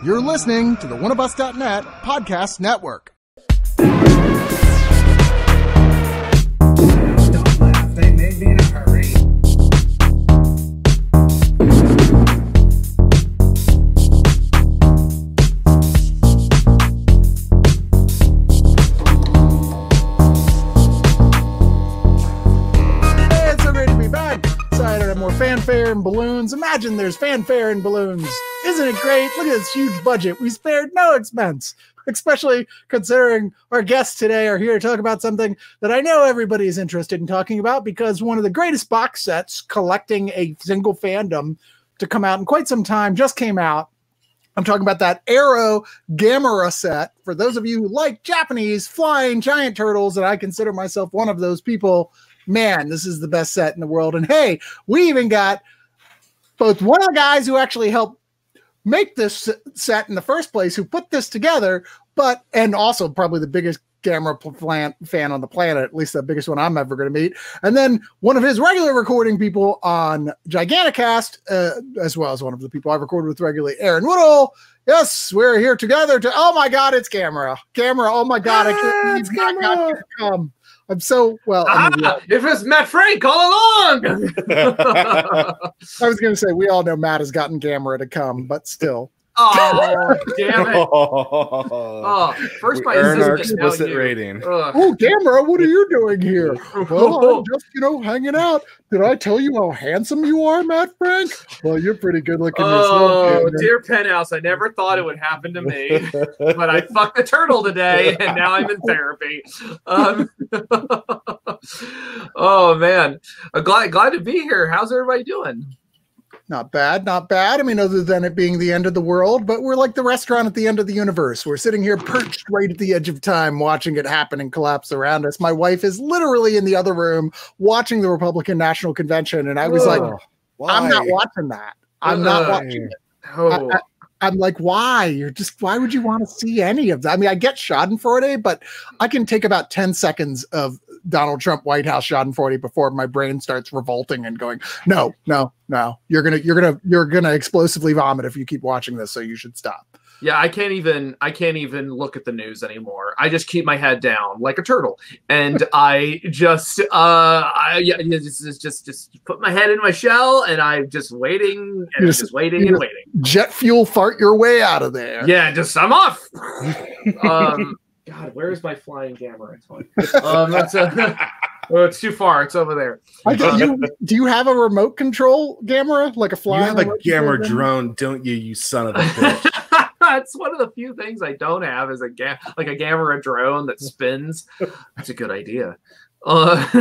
You're listening to the Oneofus.net podcast network. Don't laugh, they made me in a hurry. Hey, it's so great to be back. Excited to have more fanfare and balloons. Imagine there's fanfare and balloons. Isn't it great? Look at this huge budget. We spared no expense, especially considering our guests today are here to talk about something that I know everybody is interested in talking about, because one of the greatest box sets collecting a single fandom to come out in quite some time just came out. I'm talking about that Arrow Gamera set. For those of you who like Japanese flying giant turtles, and I consider myself one of those people, man, this is the best set in the world. And hey, we even got both one of the guys who actually helped make this set in the first place, who put this together, and also probably the biggest Gamera fan on the planet, at least the biggest one I'm ever going to meet. And then one of his regular recording people on Giganticast, as well as one of the people I've recorded with regularly, Aaron Woodall. Yes, we're here together to, oh my God, it's Gamera. Oh my God, I can't believe I got to come. I'm so, well. It was Matt Frank all along. I was going to say, we all know Matt has gotten Gamera to come, but still. Oh, damn it. Oh, first we earn our explicit rating. Oh, Gamera, what are you doing here? Well, I'm just, hanging out. Did I tell you how handsome you are, Matt Frank? Well, you're pretty good looking yourself. Oh, dear Penthouse, I never thought it would happen to me, but I fucked a turtle today, and now I'm in therapy. Oh, man. I'm glad to be here. How's everybody doing? Not bad, not bad. I mean, other than it being the end of the world, but we're like the restaurant at the end of the universe. We're sitting here perched right at the edge of time, watching it happen and collapse around us. My wife is literally in the other room watching the Republican National Convention, and I was like, I'm not watching that. I'm not watching it. I'm like, why? Why would you want to see any of that? I mean, I get Schadenfreude, but I can take about 10 seconds of Donald Trump White House Schadenfreude before my brain starts revolting and going, no. You're gonna explosively vomit if you keep watching this, so you should stop. Yeah, I can't even look at the news anymore. I just keep my head down like a turtle, and I just just put my head in my shell, and I'm just waiting and waiting. Jet fuel fart your way out of there. Yeah, I'm off. God, where is my flying Gamera toy? It's too far. It's over there. Do you have a remote control Gamera, like a flying? You have a Gamera drone, don't you? You son of a bitch. It's one of the few things I don't have is a Gamera drone that spins. That's a good idea. But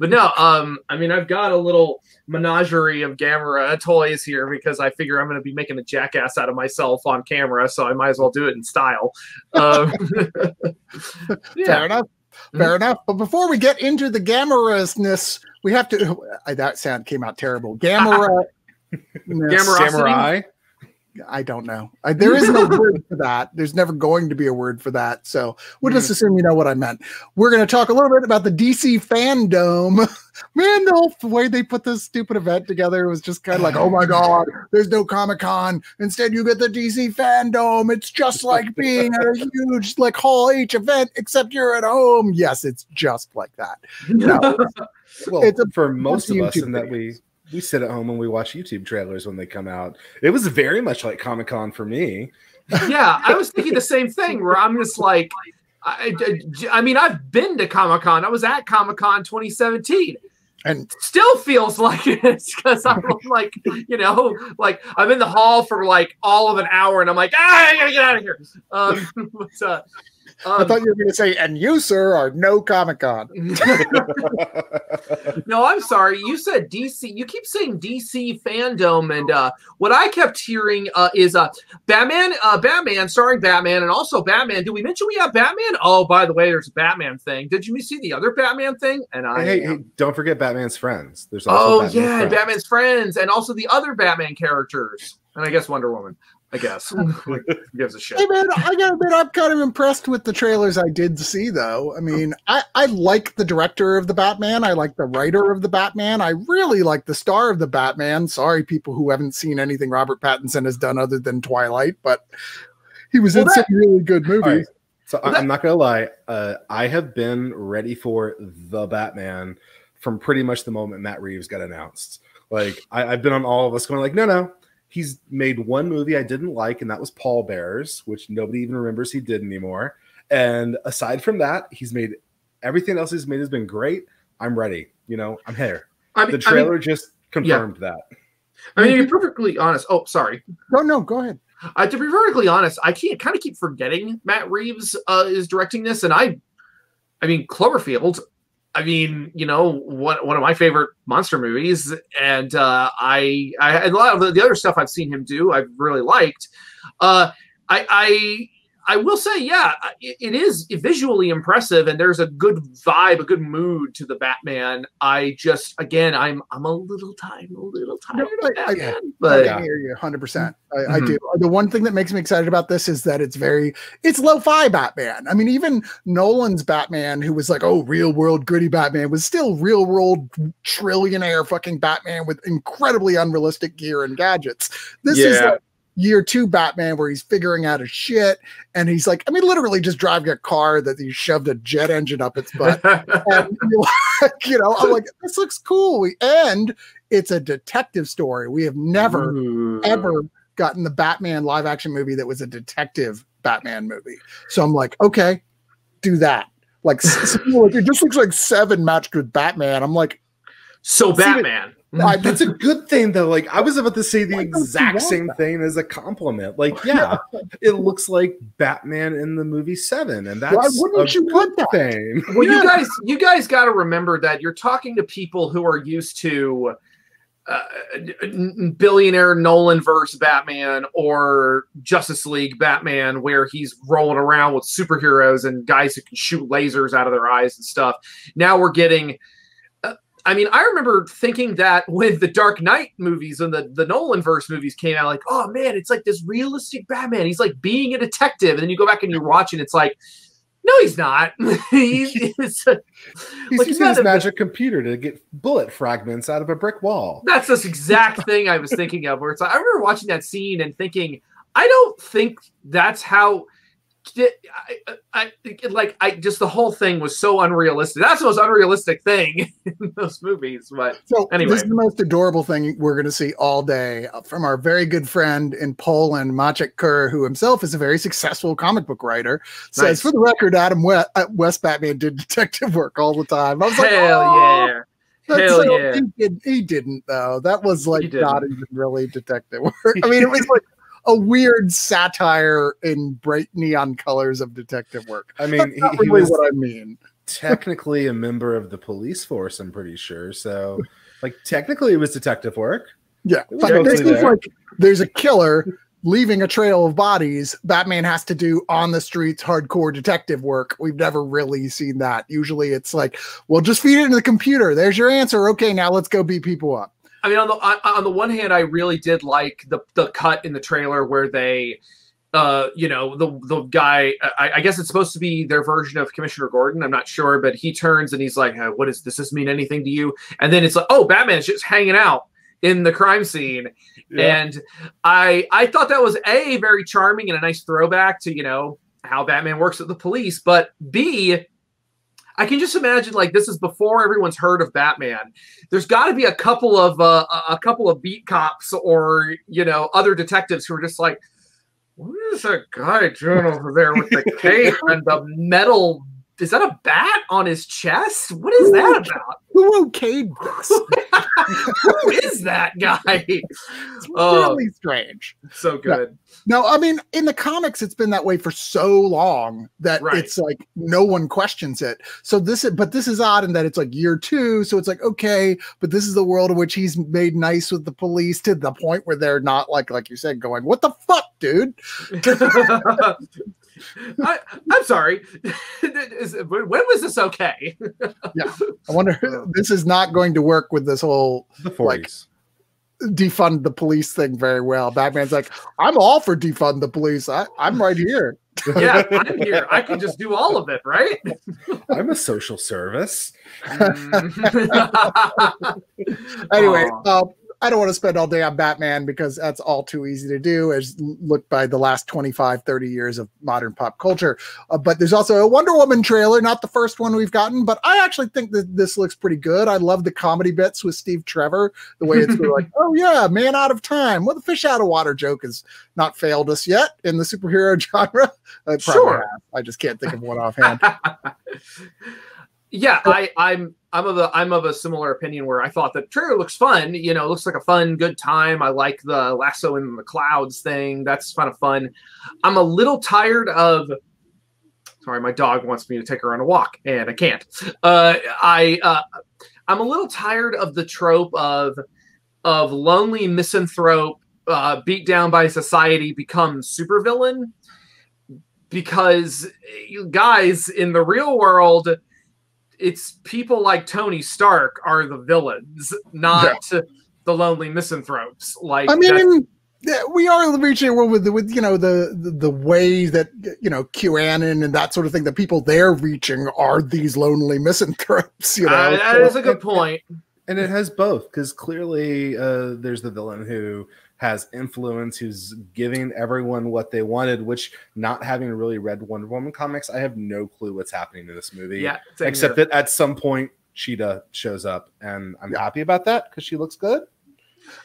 no, I mean, I've got a little menagerie of Gamera toys here because I figure I'm going to be making a jackass out of myself on camera, so I might as well do it in style. Yeah. Fair enough. Fair enough. But before we get into the Gamera-ness, we have to. That sound came out terrible. Gamera. Samurai. I don't know. There is no word for that. There's never going to be a word for that. So we'll just assume you know what I meant. We're going to talk a little bit about the DC Fandome. Man, the way they put this stupid event together was just kind of like, oh my God, there's no Comic-Con. Instead, you get the DC Fandome. It's just like being at a huge like Hall H event, except you're at home. Yes, it's just like that. No. Well, for most of us, in that we sit at home and we watch YouTube trailers when they come out. It was very much like Comic-Con for me. Yeah, I was thinking the same thing, where I'm just like, I mean, I've been to Comic-Con. I was at Comic-Con 2017. And still feels like it because I'm like, like I'm in the hall for like all of an hour and I'm like, I gotta get out of here. I thought you were going to say, and you, sir, are no Comic-Con. No, I'm sorry. You said DC. You keep saying DC Fandome, and what I kept hearing is Batman starring Batman, and also Batman. Did we mention we have Batman? Oh, by the way, there's a Batman thing. Did you see the other Batman thing? And hey, don't forget Batman's friends. There's also Batman's friends, and also the other Batman characters, and I guess Wonder Woman. I guess. Who gives a shit? Hey man, I gotta admit, I'm kind of impressed with the trailers I did see, though. I mean, I like the director of the Batman. I like the writer of the Batman. I really like the star of the Batman. Sorry, people who haven't seen anything Robert Pattinson has done other than Twilight, but he was in some really good movies. Right. So I'm not gonna lie. I have been ready for the Batman from pretty much the moment Matt Reeves got announced. Like I've been on all of us going like, no. He's made one movie I didn't like, and that was Paul Bears, which nobody even remembers he did anymore. And aside from that, he's made everything else he's made has been great. I'm ready. You know, I'm here. The trailer just confirmed that. I mean, to be perfectly honest. Oh, sorry. No, go ahead. To be perfectly honest, I kind of keep forgetting Matt Reeves is directing this, and I mean, Cloverfield. I mean, you know, one of my favorite monster movies, and I a lot of the other stuff I've seen him do, I've really liked. I will say, yeah, it is visually impressive, and there's a good vibe, a good mood to the Batman. I just, again, I'm a little tired of Batman. But I hear you 100%. I do. The one thing that makes me excited about this is that it's lo-fi Batman. I mean, even Nolan's Batman, who was like, oh, real world gritty Batman, was still real world trillionaire fucking Batman with incredibly unrealistic gear and gadgets. This is like year 2 Batman, where he's figuring out his shit, and he's like, I mean, literally just driving a car that he shoved a jet engine up its butt. And you know, I'm like, this looks cool. And it's a detective story. We have never ever gotten the Batman live action movie that was a detective Batman movie. So I'm like, okay, do that. Like, it just looks like Seven matched with Batman. I'm like, so Batman. That's a good thing, though. Like, I was about to say the exact same thing as a compliment. Like, yeah, it looks like Batman in the movie Seven, and that's a good thing. Well, you guys got to remember that you're talking to people who are used to billionaire Nolan verse Batman or Justice League Batman, where he's rolling around with superheroes and guys who can shoot lasers out of their eyes and stuff. Now we're getting. I mean, I remember thinking that when the Dark Knight movies and the Nolan verse movies came out, like, oh man, it's like this realistic Batman. He's like being a detective. And then you go back and you watch it, it's like, no, he's not. he's using his magic computer to get bullet fragments out of a brick wall. That's this exact thing I was thinking of, where it's like, I remember watching that scene and thinking, I don't think that's how. Just the whole thing was so unrealistic. That's the most unrealistic thing in those movies. But so anyway, this is the most adorable thing we're going to see all day from our very good friend in Poland, Maciek Kur, who himself is a very successful comic book writer. Says, nice. For the record, Adam West Batman did detective work all the time. I was like, yeah. Hell yeah. He didn't, though. That was like not even really detective work. I mean, it was like a weird satire in bright neon colors of detective work. I mean, he was what I mean. Technically a member of the police force, I'm pretty sure. So, like, technically it was detective work. Yeah. But this is like, there's a killer leaving a trail of bodies. Batman has to do on the streets hardcore detective work. We've never really seen that. Usually it's like, well, just feed it into the computer. There's your answer. Okay, now let's go beat people up. I mean, on the one hand, I really did like the cut in the trailer where they, the guy, I guess it's supposed to be their version of Commissioner Gordon. I'm not sure, but he turns and he's like, what does this mean anything to you? And then it's like, oh, Batman's just hanging out in the crime scene. Yeah. And I thought that was A, very charming and a nice throwback to, you know, how Batman works with the police, but B, I can just imagine, like, this is before everyone's heard of Batman. There's got to be a couple of beat cops or, you know, other detectives who are just like, what is that guy doing over there with the cape and the metal? Is that a bat on his chest? What is that about? Who okayed this? Who is that guy? It's really strange. So good. No, I mean, in the comics, it's been that way for so long that it's like no one questions it. So this is odd in that it's like year 2. So it's like, okay, but this is the world in which he's made nice with the police to the point where they're not like you said, going, what the fuck, dude? I'm sorry. When was this okay? Yeah, I wonder. This is not going to work with this whole the 40s. defund the police thing very well. Batman's like, I'm all for defund the police. I'm right here. Yeah, I'm here. I can just do all of it, right? I'm a social service. Anyway, I don't want to spend all day on Batman because that's all too easy to do, as looked by the last 25, 30 years of modern pop culture. But there's also a Wonder Woman trailer, not the first one we've gotten, but I actually think that this looks pretty good. I love the comedy bits with Steve Trevor, the way it's sort of like, oh yeah, man out of time. Well, the fish out of water joke has not failed us yet in the superhero genre. Sure. I just can't think of one offhand. Yeah, I'm of a similar opinion where I thought the trailer looks fun. You know, it looks like a fun, good time. I like the lasso in the clouds thing. That's kind of fun. I'm a little tired of. Sorry, my dog wants me to take her on a walk, and I can't. I'm a little tired of the trope of lonely misanthrope beat down by society becomes supervillain, because you guys in the real world, it's people like Tony Stark are the villains, not the lonely misanthropes. Like, I mean, we are reaching a world with you know the way that QAnon and that sort of thing. The people they're reaching are these lonely misanthropes. You know, that is a good point. And it has both, because clearly there's the villain who has influence, who's giving everyone what they wanted, which, not having really read Wonder Woman comics, I have no clue what's happening in this movie. Yeah, except that at some point Cheetah shows up, and I'm happy about that because she looks good.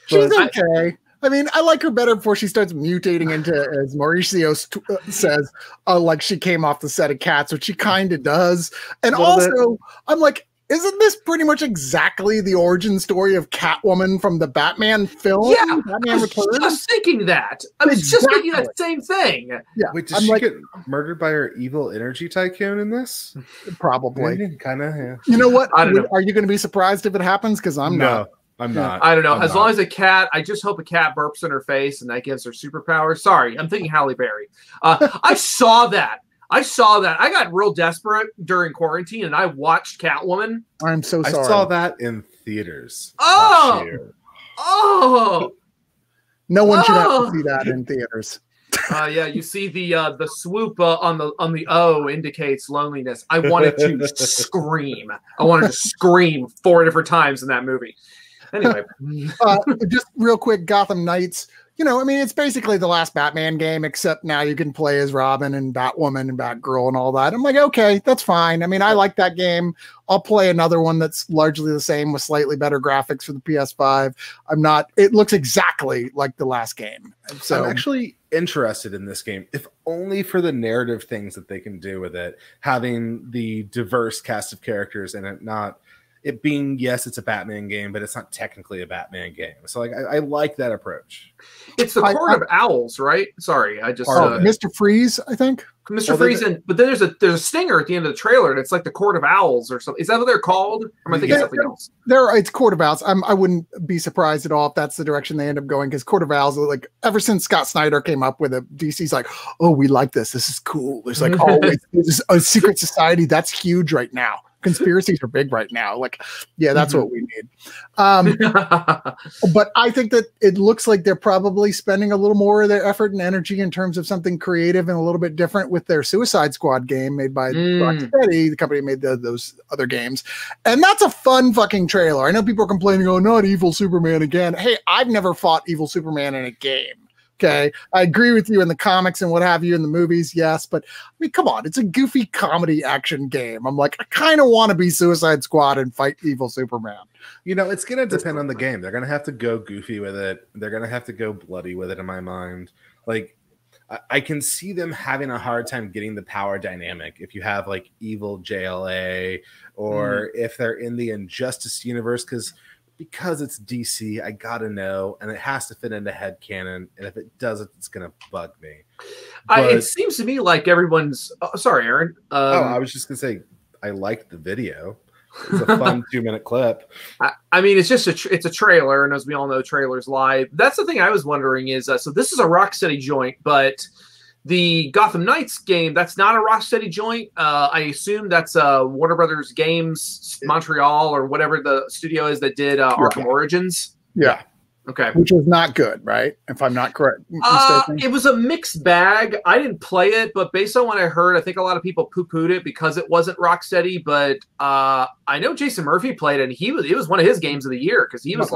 She's okay. I mean, I like her better before she starts mutating into, as Mauricio says, like she came off the set of Cats, which she kind of does. And also, I'm like, isn't this pretty much exactly the origin story of Catwoman from the Batman film? Yeah, Batman I was Returns? just thinking that. I was just thinking that same thing. Yeah. Wait, did she get murdered by her evil energy tycoon in this? Probably. Kind of, yeah. You know what? I don't know. Are you going to be surprised if it happens? Because I'm not. I'm not. I don't know. I'm as not. long as a cat, I just hope a cat burps in her face and that gives her superpowers. Sorry, I'm thinking Halle Berry. I saw that. I got real desperate during quarantine and I watched Catwoman. I'm so sorry. I saw that in theaters. Oh! No one should have to see that in theaters. Yeah, you see the swoop on the O indicates loneliness. I wanted to scream. I wanted to scream 4 different times in that movie. Anyway, just real quick, Gotham Knights. You know, I mean, it's basically the last Batman game, except now you can play as Robin and Batwoman and Batgirl and all that. I'm like, okay, that's fine. I mean, I like that game. I'll play another one that's largely the same with slightly better graphics for the PS5. It looks exactly like the last game. So I'm actually interested in this game, if only for the narrative things that they can do with it, having the diverse cast of characters and it being, yes, it's a Batman game, but it's not technically a Batman game. So like, I like that approach. It's the Court of Owls, right? Sorry, I just Mr. Freeze, I think. Mr. Freeze, but then there's a stinger at the end of the trailer, and it's like the Court of Owls or something. Is that what they're called? Or am I thinking something else? It's Court of Owls. I wouldn't be surprised at all if that's the direction they end up going, because Court of Owls, like, ever since Scott Snyder came up with it, DC's like, oh, we like this. This is cool. There's like always a secret society that's huge right now. Conspiracies are big right now. Like, yeah, that's what we need. But I think that it looks like they're probably spending a little more of their effort and energy in terms of something creative and a little bit different with their Suicide Squad game made by Rocksteady, the company that made those other games. And that's a fun fucking trailer. I know people are complaining, oh, not Evil Superman again. Hey, I've never fought Evil Superman in a game. Okay, I agree with you in the comics and what have you in the movies, yes, but I mean, come on, it's a goofy comedy action game. I'm like, I kind of want to be Suicide Squad and fight Evil Superman. You know, it's going to depend on the game. They're going to have to go goofy with it. They're going to have to go bloody with it, in my mind. Like, I can see them having a hard time getting the power dynamic if you have like evil JLA or if they're in the Injustice universe, because it's DC, I gotta know, and it has to fit into headcanon, and if it doesn't, it's gonna bug me. It seems to me like everyone's. Sorry, Aaron. I was just gonna say I liked the video. It's a fun 2-minute clip. I mean, it's a trailer, and as we all know, trailers lie. That's the thing I was wondering is, so this is a Rocksteady joint, but the Gotham Knights game, that's not a Rocksteady joint. I assume that's Warner Brothers Games Montreal or whatever the studio is that did Arkham Origins. Yeah. Okay. Which is not good, right? If I'm not correct. Mistaken. It was a mixed bag. I didn't play it, but based on what I heard, I think a lot of people poo-pooed it because it wasn't Rocksteady. But I know Jason Murphy played it, and it was one of his games of the year because he was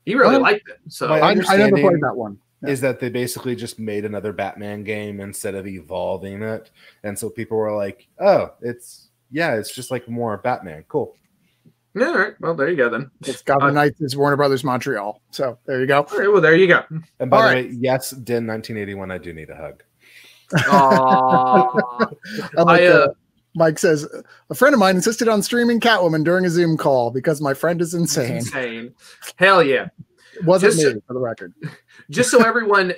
he really liked it. So I never played that one. Is that they basically just made another Batman game instead of evolving it, and so people were like, "Oh, it's just like more Batman." Cool. Yeah, all right. Well, there you go then. It's Gotham Knights is Warner Brothers Montreal. So there you go. All right, well, there you go. And by the way, yes, Din 1981, I do need a hug. Mike says, a friend of mine insisted on streaming Catwoman during a Zoom call because my friend is insane. Hell yeah. It wasn't me, for the record. Just so everyone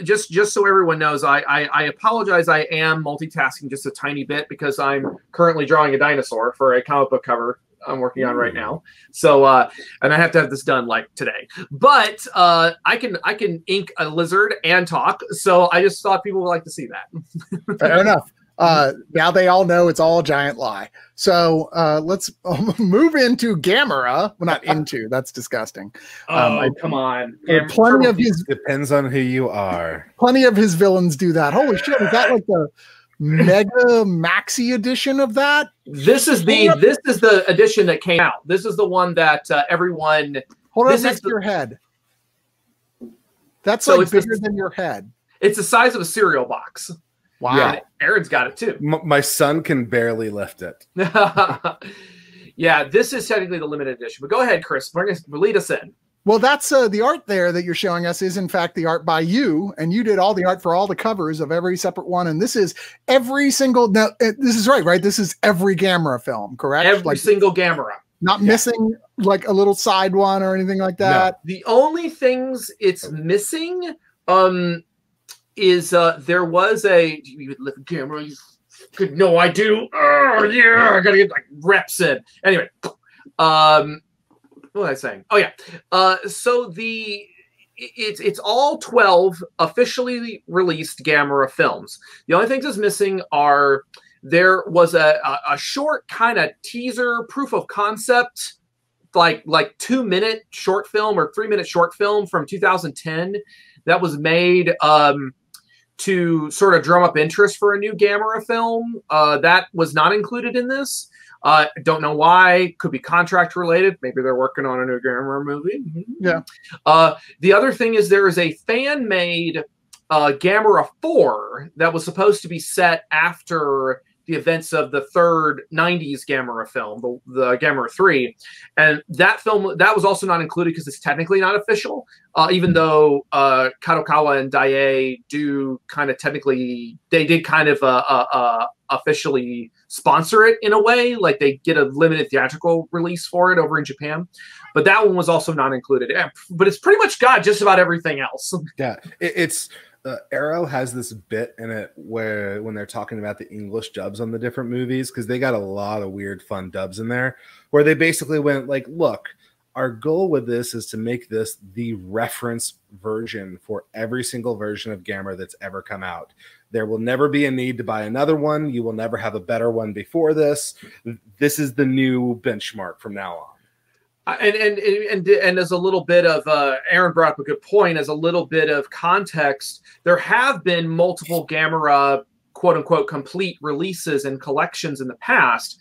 knows, I apologize. I am multitasking just a tiny bit because I'm currently drawing a dinosaur for a comic book cover I'm working on right now. So and I have to have this done like today. But I can ink a lizard and talk. So I just thought people would like to see that. Fair enough. Now they all know it's all a giant lie. So let's move into Gamera. Well, not into. That's disgusting. Come on. Plenty of his depends on who you are. Plenty of his villains do that. Holy shit! Is that like the mega maxi edition of that? This is the edition that came out. This is the one that everyone. Hold on next to your head. That's so like bigger than your head. It's the size of a cereal box. Wow. Yeah, Aaron's got it too. My son can barely lift it. Yeah, this is technically the limited edition. But go ahead, Chris. Lead us in. Well, that's the art there that you're showing us is in fact the art by you, and you did all the art for all the covers of every separate one. And this is every single. Now, this is right? This is every Gamera film, correct? Every single Gamera. Not missing like a little side one or anything like that. No. The only things it's missing, is there was a you would live in Gamera. You no, I do. Oh yeah, I gotta get like reps in. Anyway, what was I saying? Oh yeah. So it's all 12 officially released Gamera films. The only things that's missing are there was a short kind of teaser proof of concept, like 2-minute short film or 3-minute short film from 2010 that was made to sort of drum up interest for a new Gamera film. That was not included in this. Don't know why. Could be contract related. Maybe they're working on a new Gamera movie. Yeah. The other thing is there is a fan-made Gamera 4 that was supposed to be set after the events of the third 90s Gamera film, the Gamera 3. And that film, that was also not included because it's technically not official, even though Kadokawa and Daiei do kind of technically, they did kind of officially sponsor it in a way, like they get a limited theatrical release for it over in Japan. But that one was also not included. But it's pretty much got just about everything else. Yeah, it's... Arrow has this bit in it where when they're talking about the English dubs on the different movies, because they got a lot of weird fun dubs in there, where they basically went like, look, our goal with this is to make this the reference version for every single version of Gamera that's ever come out. There will never be a need to buy another one. You will never have a better one before this. This is the new benchmark from now on. And as a little bit of Aaron brought up a good point, as a little bit of context, there have been multiple Gamera quote unquote complete releases and collections in the past.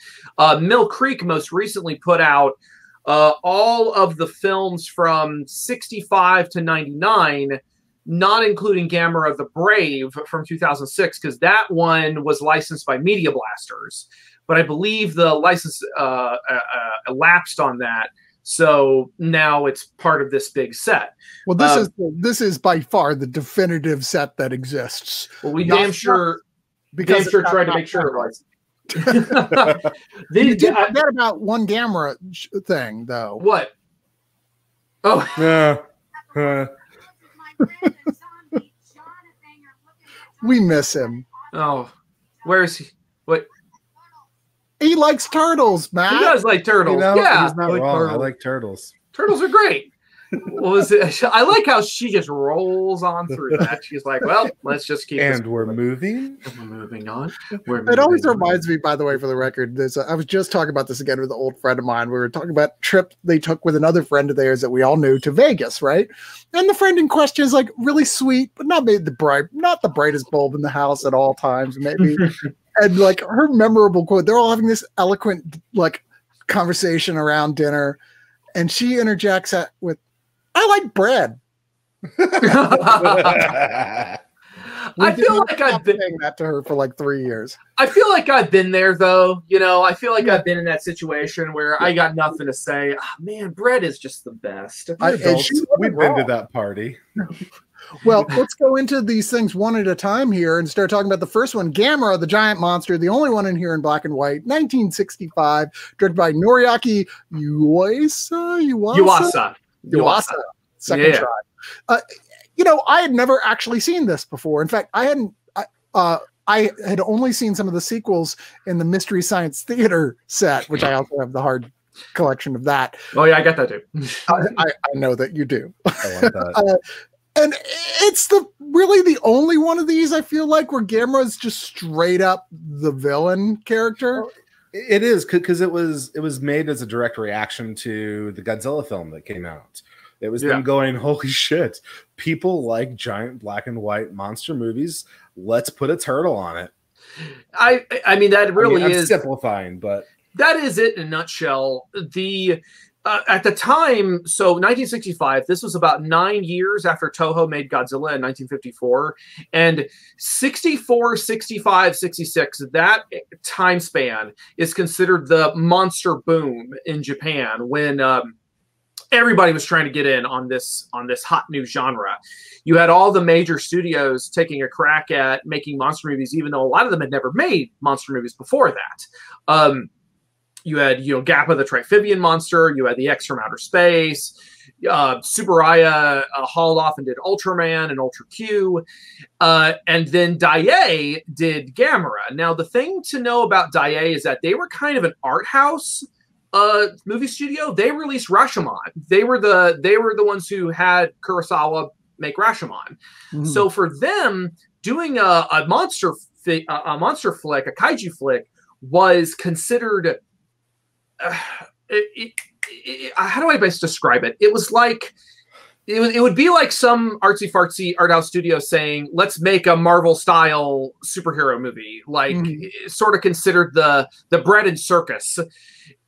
Mill Creek most recently put out all of the films from 65 to 99, not including Gamera the Brave from 2006, because that one was licensed by Media Blasters. But I believe the license elapsed on that. So now it's part of this big set. Well, this is by far the definitive set that exists. Well, we damn sure tried to make sure it was. You did forget about one Gamera thing, though. What? Oh, yeah. We miss him. Oh, where is he? What? He likes turtles, Matt. He does like turtles. You know, yeah, he's not wrong. I like turtles. Turtles are great. What was it? I like how she just rolls on through that. She's like, well, let's just keep And we're moving. We're moving on. It always reminds me, by the way, for the record, I was just talking about this again with an old friend of mine. We were talking about a trip they took with another friend of theirs that we all knew to Vegas, right? And the friend in question is like really sweet, but not the brightest bulb in the house at all times, maybe. And like her memorable quote, they're all having this eloquent like conversation around dinner, and she interjects with, "I like bread." I feel like I've been saying that to her for like 3 years. I feel like I've been there though. You know, I feel like I've been in that situation where I got nothing to say. Oh, man, bread is just the best. We've been to that party. Well, let's go into these things one at a time here and start talking about the first one, Gamera, the Giant Monster, the only one in here in black and white, 1965, directed by Noriaki Yuasa. Second try. You know, I had never actually seen this before. In fact, I had only seen some of the sequels in the Mystery Science Theater set, which I also have the hard collection of that. Oh yeah, I got that too. I know that you do. I like that. And it's really the only one of these, I feel like, where Gamera is just straight up the villain character. It is, because it was made as a direct reaction to the Godzilla film that came out. It was them going, holy shit, people like giant black and white monster movies. Let's put a turtle on it. I mean, that really is simplifying, but that is it in a nutshell. At the time, so 1965, this was about 9 years after Toho made Godzilla in 1954. And 64, 65, 66, that time span is considered the monster boom in Japan when everybody was trying to get in on this hot new genre. You had all the major studios taking a crack at making monster movies, even though a lot of them had never made monster movies before that. You had, Gappa the Triphibian monster. You had the X from Outer Space. Tsuburaya hauled off and did Ultraman and Ultra Q. And then Daiei did Gamera. Now, the thing to know about Daiei is that they were kind of an art house movie studio. They released Rashomon. They were the ones who had Kurosawa make Rashomon. Mm-hmm. So for them, doing a monster flick, a kaiju flick, was considered. How do I best describe it? It was like it would be like some artsy fartsy art house studio saying, "Let's make a Marvel style superhero movie." Like sort of considered the bread and circus.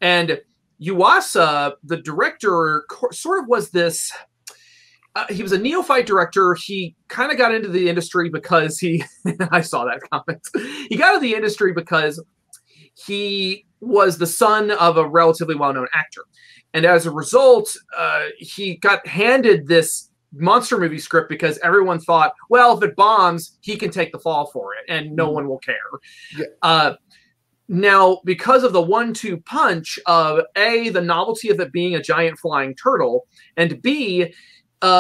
And Yuasa, the director, sort of was this. He was a neophyte director. He kind of got into the industry because I saw that comment. He got into the industry because he was the son of a relatively well-known actor. And as a result, he got handed this monster movie script because everyone thought, well, if it bombs, he can take the fall for it and no one will care. Yeah. Now, because of the 1-2 punch of A, the novelty of it being a giant flying turtle, and B,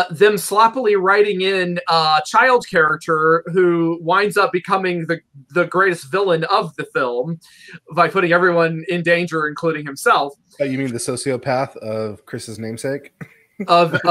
them sloppily writing in a child character who winds up becoming the greatest villain of the film by putting everyone in danger, including himself. You mean the sociopath of Chris's namesake? No. That's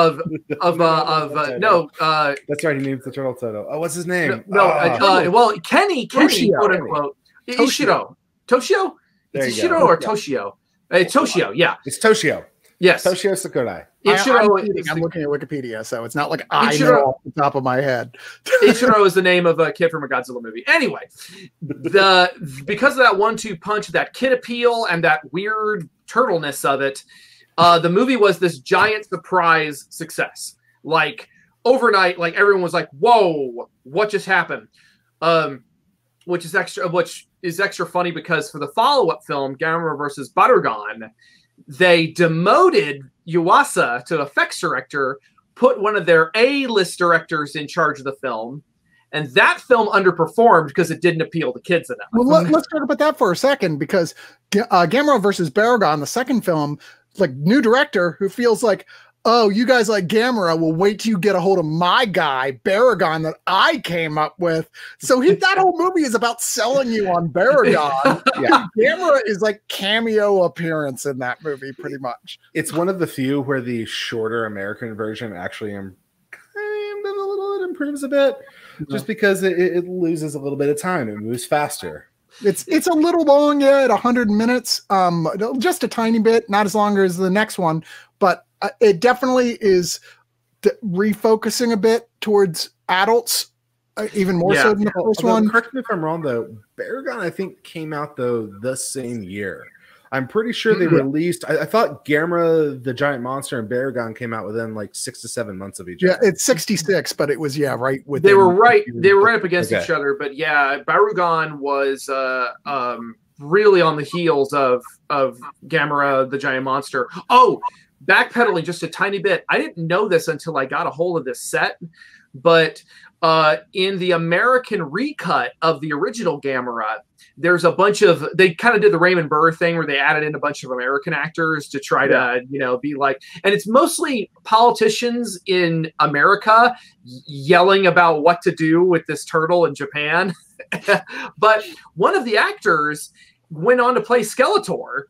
right. He named the turtle Toto. Oh, what's his name? Well, Kenny, Toshio, quote unquote. Ishiro. Toshio? It's Ishiro or Toshio? It's Toshio, yeah. It's Toshio. Yes. Toshio Sakurai. I'm looking at Wikipedia, so it's not like I know off the top of my head. Ichiro is the name of a kid from a Godzilla movie. Anyway, because of that 1-2 punch, that kid appeal, and that weird turtleness of it, the movie was this giant surprise success. Like overnight, like everyone was like, "Whoa, what just happened?" Which is extra funny because for the follow-up film, Gamera vs. Barugan, they demoted Yuasa to effects director, put one of their A-list directors in charge of the film, and that film underperformed because it didn't appeal to kids enough. Well, let's talk about that for a second, because Gamera vs. Barugan, the second film, like new director who feels like, oh, you guys like Gamera? Well, wait till you get a hold of my guy, Baragon, that I came up with. So that whole movie is about selling you on Baragon. Yeah. Gamera is like cameo appearance in that movie, pretty much. It's one of the few where the shorter American version actually improves a bit, just because it loses a little bit of time. It moves faster. It's a little long, at 100 minutes, just a tiny bit, not as long as the next one, but it definitely is refocusing a bit towards adults, even more so than the first one. Correct me if I'm wrong, though. Baragon, I think, came out the same year. I'm pretty sure they released. I thought Gamera the Giant Monster and Baragon came out within like 6 to 7 months of each other. Yeah, it's 66, but it was right. They were right up against each other. But yeah, Baragon was really on the heels of Gamera the Giant Monster. Oh, backpedaling just a tiny bit. I didn't know this until I got a hold of this set, but in the American recut of the original Gamera, there's a bunch of, they kind of did the Raymond Burr thing where they added in a bunch of American actors to try to, be like, and it's mostly politicians in America yelling about what to do with this turtle in Japan. But one of the actors went on to play Skeletor.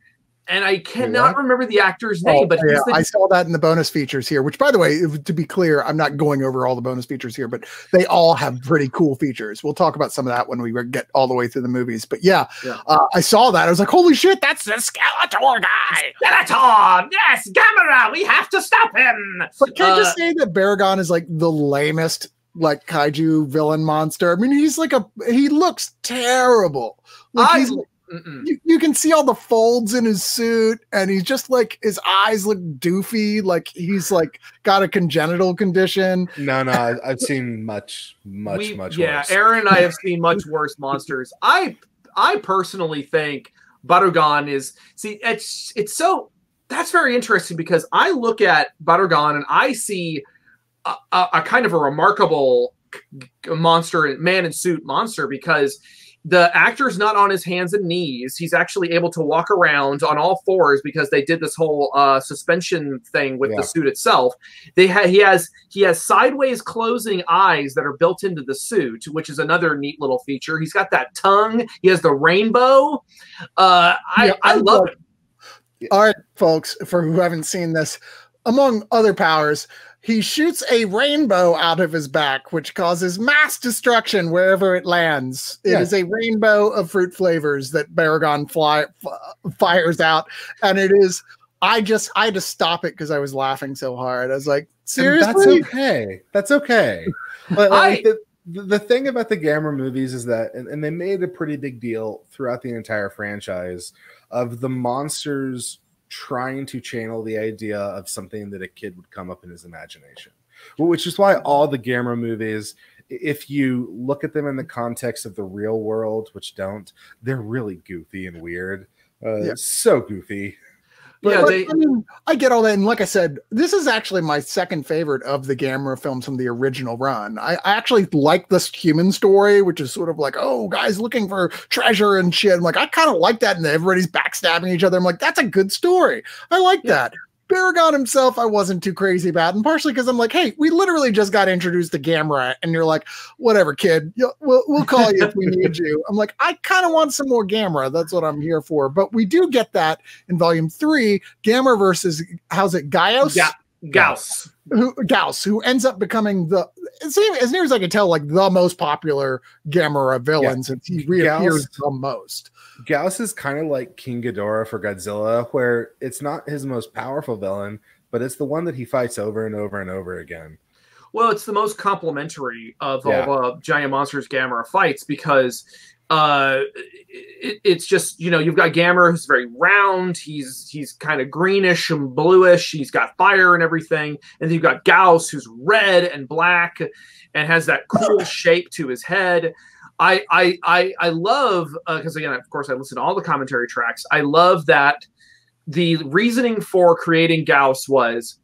And I cannot remember the actor's name, but I saw that in the bonus features here, which, by the way, to be clear, I'm not going over all the bonus features here, but they all have pretty cool features. We'll talk about some of that when we get all the way through the movies. But I saw that. I was like, holy shit, that's the Skeletor guy. Skeletor! Yes, Gamera! We have to stop him! But can I just say that Baragon is like the lamest like kaiju villain monster? I mean, he looks terrible. Like you can see all the folds in his suit, and he's just like, his eyes look doofy, like he's like got a congenital condition. No, I've seen much worse. Yeah, Aaron and I have seen much worse monsters. I personally think Barugan it's so, that's very interesting, because I look at Barugan and I see a kind of a remarkable monster, man in suit monster, because the actor's not on his hands and knees. He's actually able to walk around on all fours because they did this whole suspension thing with the suit itself. He has sideways closing eyes that are built into the suit, which is another neat little feature. He's got that tongue. He has the rainbow. I love it. All right, folks, for who haven't seen this, among other powers, he shoots a rainbow out of his back, which causes mass destruction wherever it lands. It is a rainbow of fruit flavors that Baragon fires out. And it is, I had to stop it because I was laughing so hard. I was like, seriously? That's okay. But the thing about the Gamera movies is that, and they made a pretty big deal throughout the entire franchise of the monsters trying to channel the idea of something that a kid would come up in his imagination, which is why all the Gamera movies, if you look at them in the context of the real world, which they're really goofy and weird. So goofy. But, I mean, I get all that. And like I said, this is actually my second favorite of the Gamera films from the original run. I actually like this human story, which is sort of like, oh, guys looking for treasure and shit. I'm like, I kind of like that. And everybody's backstabbing each other. I'm like, that's a good story. I like that. Baragon himself, I wasn't too crazy about, and partially because I'm like, hey, we literally just got introduced to Gamera, and you're like, whatever, kid, we'll call you if we need you. I'm like, I kind of want some more Gamera. That's what I'm here for. But we do get that in Volume 3, Gamera versus, how's it, Gaius? Gauss. Who ends up becoming as near as I can tell, like the most popular Gamera villain since he reappears the most. Gauss is kind of like King Ghidorah for Godzilla, where it's not his most powerful villain, but it's the one that he fights over and over and over again. Well, it's the most complimentary of all the giant monsters Gamera fights, because it's just, you've got Gamera, who's very round. He's kind of greenish and bluish. He's got fire and everything. And then you've got Gauss, who's red and black and has that cool shape to his head. I love, because again, of course, I listen to all the commentary tracks. I love that the reasoning for creating Gauss was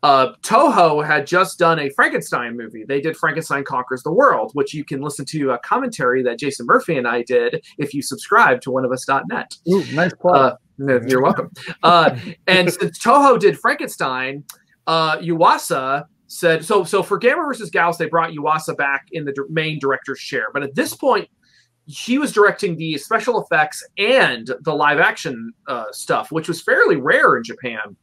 Toho had just done a Frankenstein movie. They did Frankenstein Conquers the World, which you can listen to a commentary that Jason Murphy and I did if you subscribe to Oneofus.net. Ooh, nice plug. You're welcome. And since Toho did Frankenstein, Yuasa said, so for Gamera versus Gauss, they brought Yuasa back in the main director's chair. But at this point, he was directing the special effects and the live action stuff, which was fairly rare in Japan.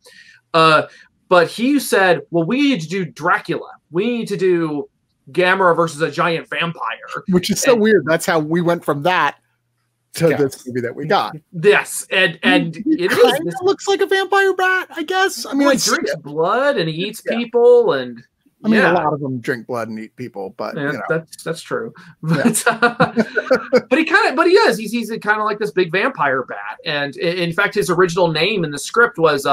But he said, well, we need to do Dracula. We need to do Gamera versus a giant vampire. Which is so weird. That's how we went from that to this movie that we got. Yes, and it kind of looks like a vampire bat, I guess. I mean, he drinks blood and he eats people, and I mean, a lot of them drink blood and eat people, but yeah, you know. that's true. But, but he is. He's kind of like this big vampire bat, and in fact, his original name in the script was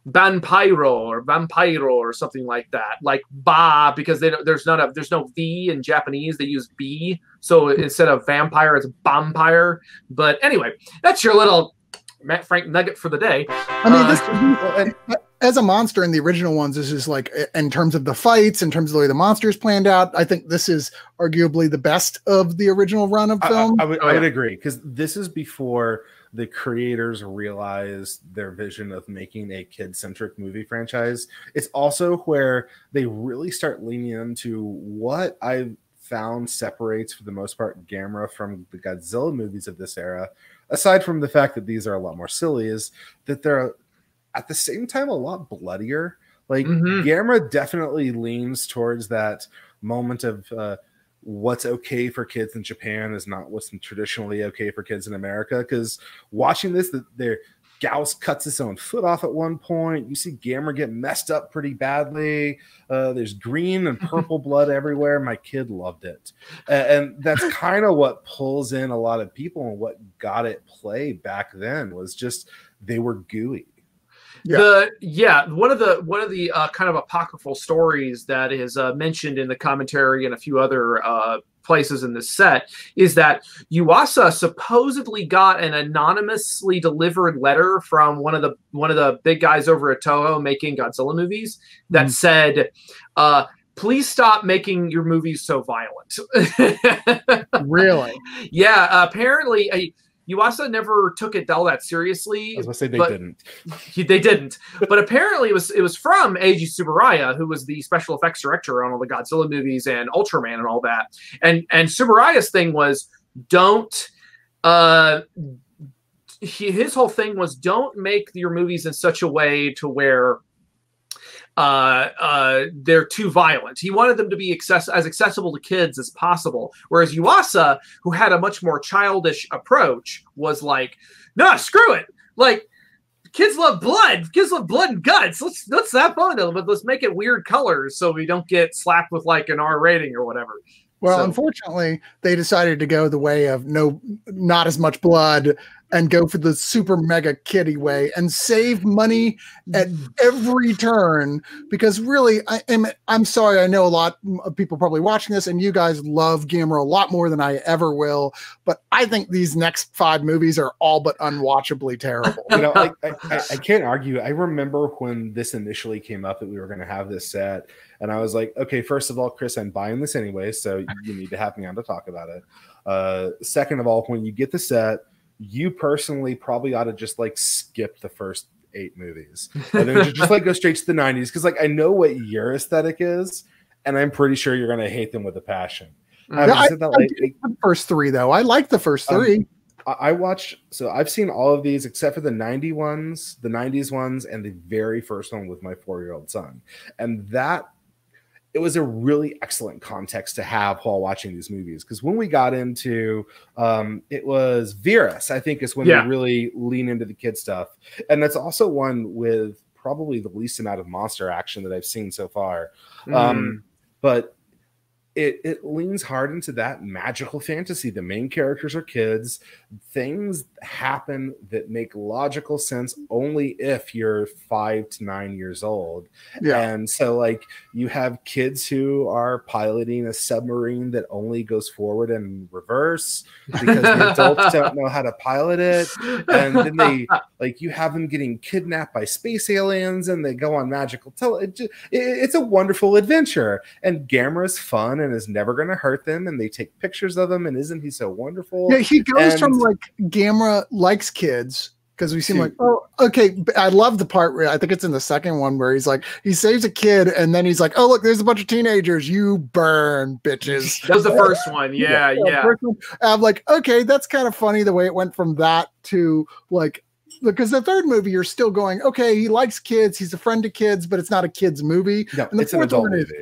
Vampiro or something like that, like Ba, because there's no V in Japanese. They use B, so instead of vampire, it's vampire. But anyway, that's your little Matt Frank nugget for the day. I mean, as a monster in the original ones, this is like, in terms of the fights, in terms of the way the monsters planned out, I think this is arguably the best of the original run of film. I would agree, because this is before the creators realized their vision of making a kid-centric movie franchise. It's also where they really start leaning into what I've found separates, for the most part, Gamera from the Godzilla movies of this era, aside from the fact that these are a lot more silly, is that they're at the same time a lot bloodier. Like Gamera definitely leans towards that moment of what's okay for kids in Japan is not what's traditionally okay for kids in America. Because watching this, their Gauss cuts his own foot off at one point. You see Gamera get messed up pretty badly. There's green and purple blood everywhere. My kid loved it. And that's kind of what pulls in a lot of people, and what got it play back then was just they were gooey. One of the kind of apocryphal stories that is mentioned in the commentary and a few other places in this set is that Yuasa supposedly got an anonymously delivered letter from one of the big guys over at Toho making Godzilla movies that said, please stop making your movies so violent. Really? Yeah, apparently Yuasa never took it all that seriously. I was going to say they didn't. They didn't. But apparently it was from Eiji Tsuburaya, who was the special effects director on all the Godzilla movies and Ultraman and all that. And Tsuburaya's thing was his whole thing was don't make your movies in such a way to where they're too violent. He wanted them to be as accessible to kids as possible. Whereas Yuasa, who had a much more childish approach, was like, "No, screw it! Like, kids love blood. Kids love blood and guts. Let's have fun, but let's make it weird colors so we don't get slapped with like an R rating or whatever." Well, unfortunately, they decided to go the way of not as much blood, and go for the super mega kiddie way and save money at every turn. Because really, I'm sorry, I know a lot of people probably watching this, and you guys love Gamera a lot more than I ever will. But I think these next 5 movies are all but unwatchably terrible. You know, I can't argue. I remember when this initially came up that we were going to have this set, and I was like, okay, first of all, Chris, I'm buying this anyway, so you need to have me on to talk about it. Second of all, when you get the set, you personally probably ought to just like skip the first 8 movies and then just like go straight to the 90s, because like I know what your aesthetic is, and I'm pretty sure you're going to hate them with a passion. The first 3 though. I like the first 3. I watched, so I've seen all of these except for the 90s ones, and the very first one with my 4-year-old son, and that it was a really excellent context to have while watching these movies. Because when we got into, it was Virus, I think is when they really lean into the kid stuff. And that's also one with probably the least amount of monster action that I've seen so far. But it leans hard into that magical fantasy. The main characters are kids. Things happen that make logical sense only if you're 5 to 9 years old. Yeah. And so like you have kids who are piloting a submarine that only goes forward and reverse because the adults don't know how to pilot it. And then they like you have them getting kidnapped by space aliens and they go on magical it's a wonderful adventure. And Gamera's fun and is never going to hurt them, and they take pictures of them, and isn't he so wonderful? Yeah, he goes from like Gamera likes kids because we seem like, oh, okay. I love the part where I think it's in the second one where he's like, he saves a kid and then he's like, oh, look, there's a bunch of teenagers. You burn, bitches. That was the first one. Yeah. I'm like, okay, that's kind of funny the way it went from that to like, because the third movie, you're still going, okay, he likes kids. He's a friend to kids, but it's not a kid's movie. No, and the it's an adult movie.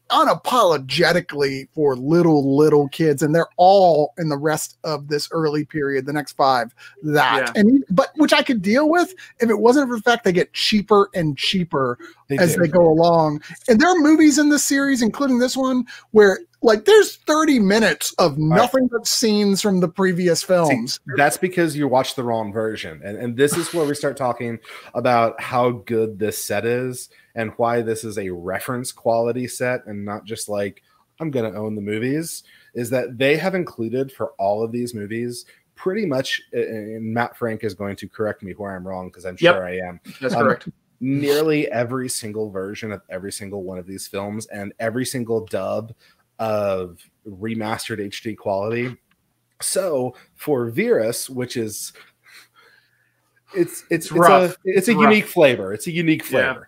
Unapologetically for little kids, and they're all in the rest of this early period, the next 5, but which I could deal with if it wasn't for the fact they get cheaper and cheaper as they go along. And there are movies in this series, including this one, where like there's 30 minutes of nothing but scenes from the previous films. See, that's because you watched the wrong version. And this is where we start talking about how good this set is and why this is a reference quality set and not just like, I'm going to own the movies, is that they have included for all of these movies pretty much, and Matt Frank is going to correct me where I'm wrong because I'm sure I am. That's correct. Nearly every single version of every single one of these films and every single dub of remastered HD quality. So for Virus, which is it's a unique flavor. It's a unique flavor.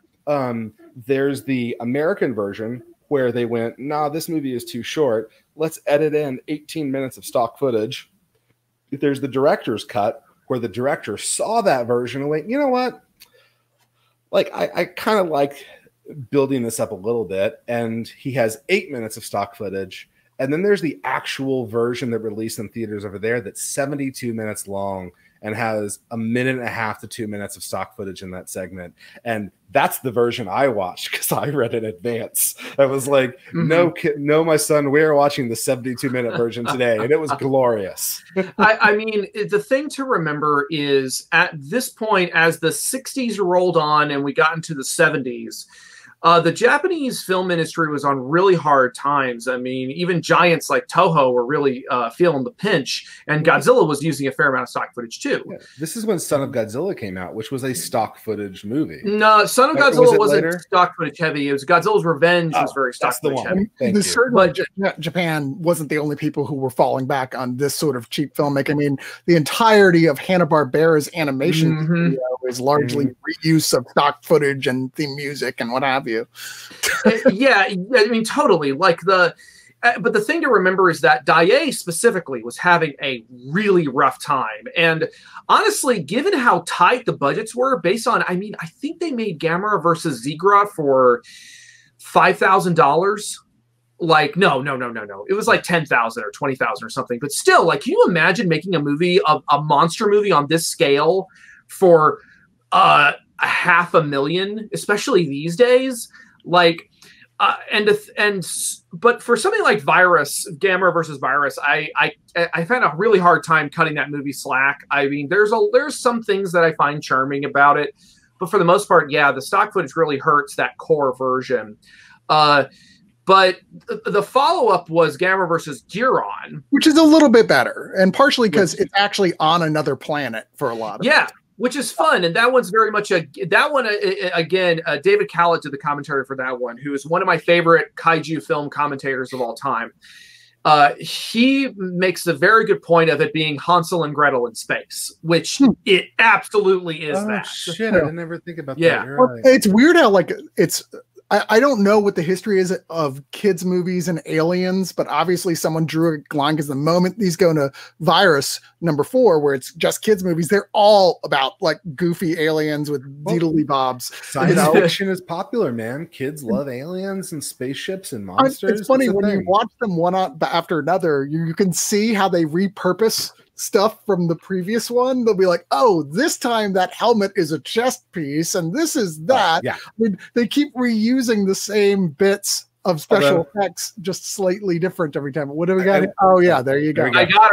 There's the American version where they went, nah, this movie is too short. Let's edit in 18 minutes of stock footage. There's the director's cut where the director saw that version and went, you know what? Like, I kind of like building this up a little bit. And he has 8 minutes of stock footage. And then there's the actual version that released in theaters over there that's 72 minutes long and has 1.5 to 2 minutes of stock footage in that segment. And that's the version I watched because I read in advance. I was like, no, my son, we're watching the 72-minute version today. And it was glorious. I mean, the thing to remember is at this point, as the 60s rolled on and we got into the 70s, the Japanese film industry was on really hard times. I mean, even giants like Toho were really feeling the pinch, and Godzilla was using a fair amount of stock footage too. Yeah. This is when Son of Godzilla came out, which was a stock footage movie. No, Son of Godzilla wasn't stock footage heavy. It was Godzilla's Revenge was very stock footage heavy. Certainly, Japan wasn't the only people who were falling back on this sort of cheap filmmaking. I mean, the entirety of Hanna-Barbera's animation studio is largely reuse of stock footage and theme music and what have you. Yeah, I mean, totally. Like but the thing to remember is that Daiei specifically was having a really rough time. And honestly, given how tight the budgets were, based on, I mean, I think they made Gamera versus Zigra for $5,000. Like, no. It was like 10,000 or 20,000 or something. But still, like, can you imagine making a movie, a monster movie on this scale for $500,000, especially these days? Like, but for something like Gamera versus Virus, I found a really hard time cutting that movie slack. I mean, there's some things that I find charming about it, but for the most part, yeah, the stock footage really hurts that core version. But the follow-up was Gamera versus Giron, which is a little bit better, and partially because it's actually on another planet for a lot of it. Which is fun, and that one's very much David Callett did the commentary for that one, who is one of my favorite kaiju film commentators of all time. He makes a very good point of it being Hansel and Gretel in space, which it absolutely is. Shit, I didn't ever think about that. Yeah, right. It's weird how I don't know what the history is of kids' movies and aliens, but obviously someone drew a line because the moment these go into Virus #4, where it's just kids' movies, they're all about like goofy aliens with diddly bobs. Science fiction is popular, man. Kids love aliens and spaceships and monsters. It's funny when you watch them one after another, you can see how they repurpose stuff from the previous one. They'll be like, oh, this time that helmet is a chest piece and this is that. I mean, they keep reusing the same bits of special effects, just slightly different every time. What do we got? Oh yeah, there you go. I got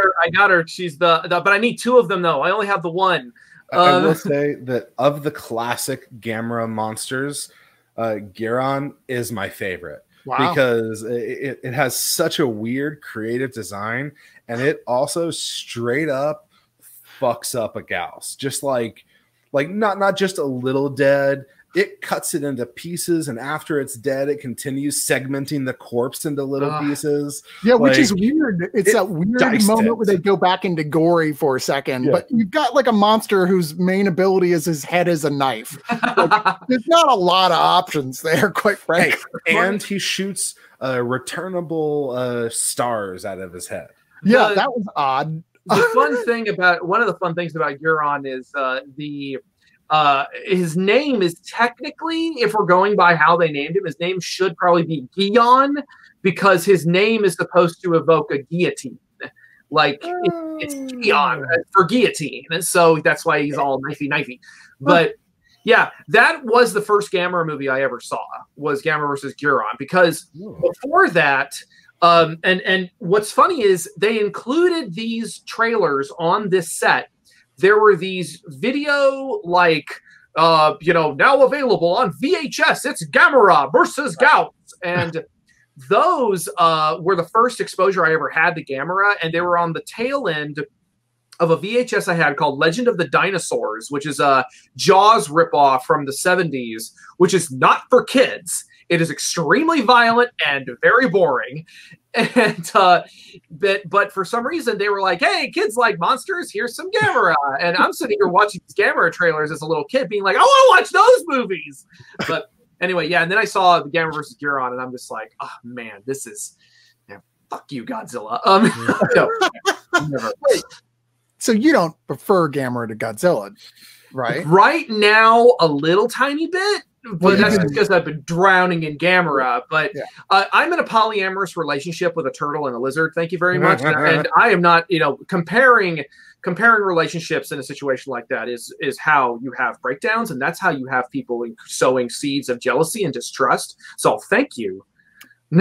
her. She's the but I need 2 of them though. I only have the one. I will say that of the classic Gamera monsters, Giron is my favorite. Wow. Because it has such a weird creative design, and it also straight up fucks up a Gauss. Just like not just a little dead. it cuts it into pieces, and after it's dead, it continues segmenting the corpse into little pieces. Yeah, which Like, is weird. It's that weird moment where they go back into gory for a second, but you've got like a monster whose main ability is his head is a knife. Like, there's not a lot of options there, quite frankly. And he shoots returnable stars out of his head. Yeah, that was odd. The fun thing about one of the fun things about Euron is his name is technically, if we're going by how they named him, his name should probably be Gion, because his name is supposed to evoke a guillotine. Like it's Gion for guillotine, and so that's why he's all knifey. But yeah, that was the first Gamera movie I ever saw, was Gamera versus Euron, because before that. And what's funny is they included these trailers on this set. There were these video like, now available on VHS. It's Gamera versus Gouts. And those were the first exposure I ever had to Gamera. And they were on the tail end of a VHS I had called Legend of the Dinosaurs, which is a Jaws ripoff from the 70s, which is not for kids. It is extremely violent and very boring. And but for some reason they were like, hey, kids like monsters, here's some Gamera. And I'm sitting here watching these Gamera trailers as a little kid being like, I want to watch those movies. But anyway, yeah, and then I saw the Gamera versus Euron, and I'm just like, oh man, this is fuck you, Godzilla. Never. Wait, so you don't prefer Gamera to Godzilla, right? Right now, a little tiny bit. But that's because I've been drowning in Gamera. But I'm in a polyamorous relationship with a turtle and a lizard. Thank you very much. And I am not, comparing relationships in a situation like that is how you have breakdowns, and that's how you have people sowing seeds of jealousy and distrust. So thank you. And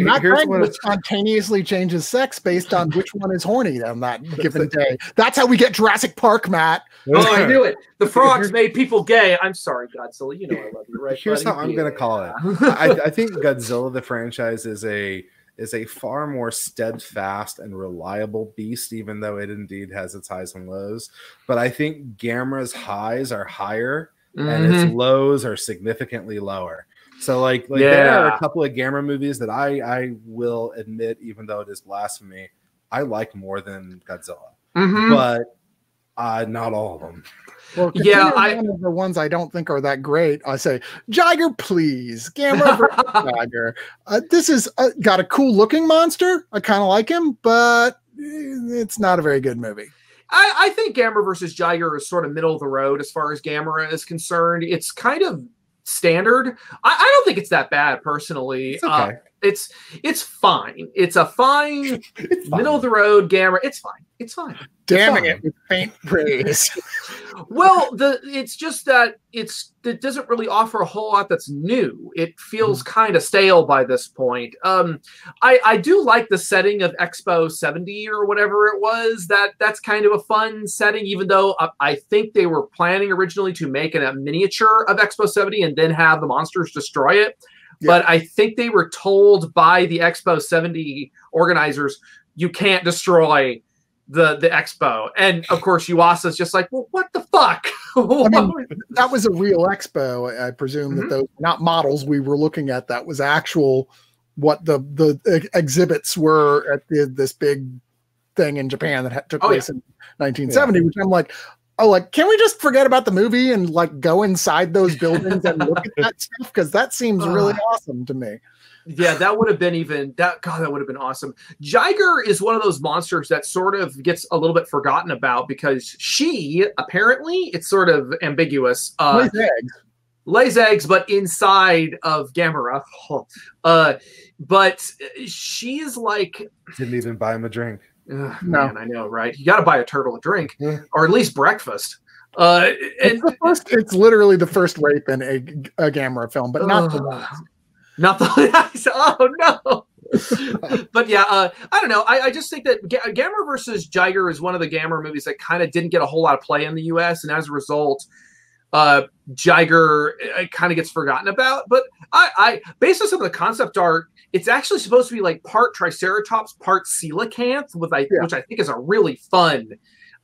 not trying to spontaneously changes sex based on which one is horny on that given day. That's how we get Jurassic Park, Matt. Oh, I knew it. The frogs made people gay. I'm sorry, Godzilla. You know I love you, right? Here's buddy? how I'm going to call it. I think Godzilla, the franchise, is a far more steadfast and reliable beast, even though it indeed has its highs and lows. But I think Gamera's highs are higher and its lows are significantly lower. So like there are a couple of Gamera movies that I will admit, even though it is blasphemy, I like more than Godzilla. But not all of them. Well, one of the ones I don't think are that great. I say, Jiger, please. Gamera versus Jiger. This is got a cool looking monster. I kind of like him, but it's not a very good movie. I think Gamera versus Jiger is sort of middle of the road as far as Gamera is concerned. It's kind of standard. I don't think it's that bad personally. It's okay. It's fine. It's a fine middle of the road Gamera. It's fine. It's fine. Damning it with faint praise. Well, it's just that it doesn't really offer a whole lot that's new. It feels kind of stale by this point. I do like the setting of Expo 70 or whatever it was. That's kind of a fun setting, even though I think they were planning originally to make a miniature of Expo 70 and then have the monsters destroy it. Yeah. But I think they were told by the Expo 70 organizers, you can't destroy the expo. And of course Yuasa's just like, well, what the fuck? I mean, that was a real expo. I presume that those were not models we were looking at. That was actual what the exhibits were at this big thing in Japan that took place in 1970, which I'm like, can we just forget about the movie and like go inside those buildings and look at that stuff? Because that seems really awesome to me. Yeah, that would have been that would have been awesome. Jiger is one of those monsters that sort of gets a little bit forgotten about because she apparently, it's sort of ambiguous. Lays eggs, but inside of Gamera. But she's like, didn't even buy him a drink. No. Man, I know, right? You got to buy a turtle a drink, or at least breakfast. It's literally the first rape in a Gamera film, but not the last. Not the oh no. But yeah, I don't know. I just think that Gamera versus Jiger is one of the Gamera movies that kind of didn't get a whole lot of play in the US, and as a result, Jiger kind of gets forgotten about. But I based on some of the concept art, it's actually supposed to be like part Triceratops, part coelacanth, which I think is a really fun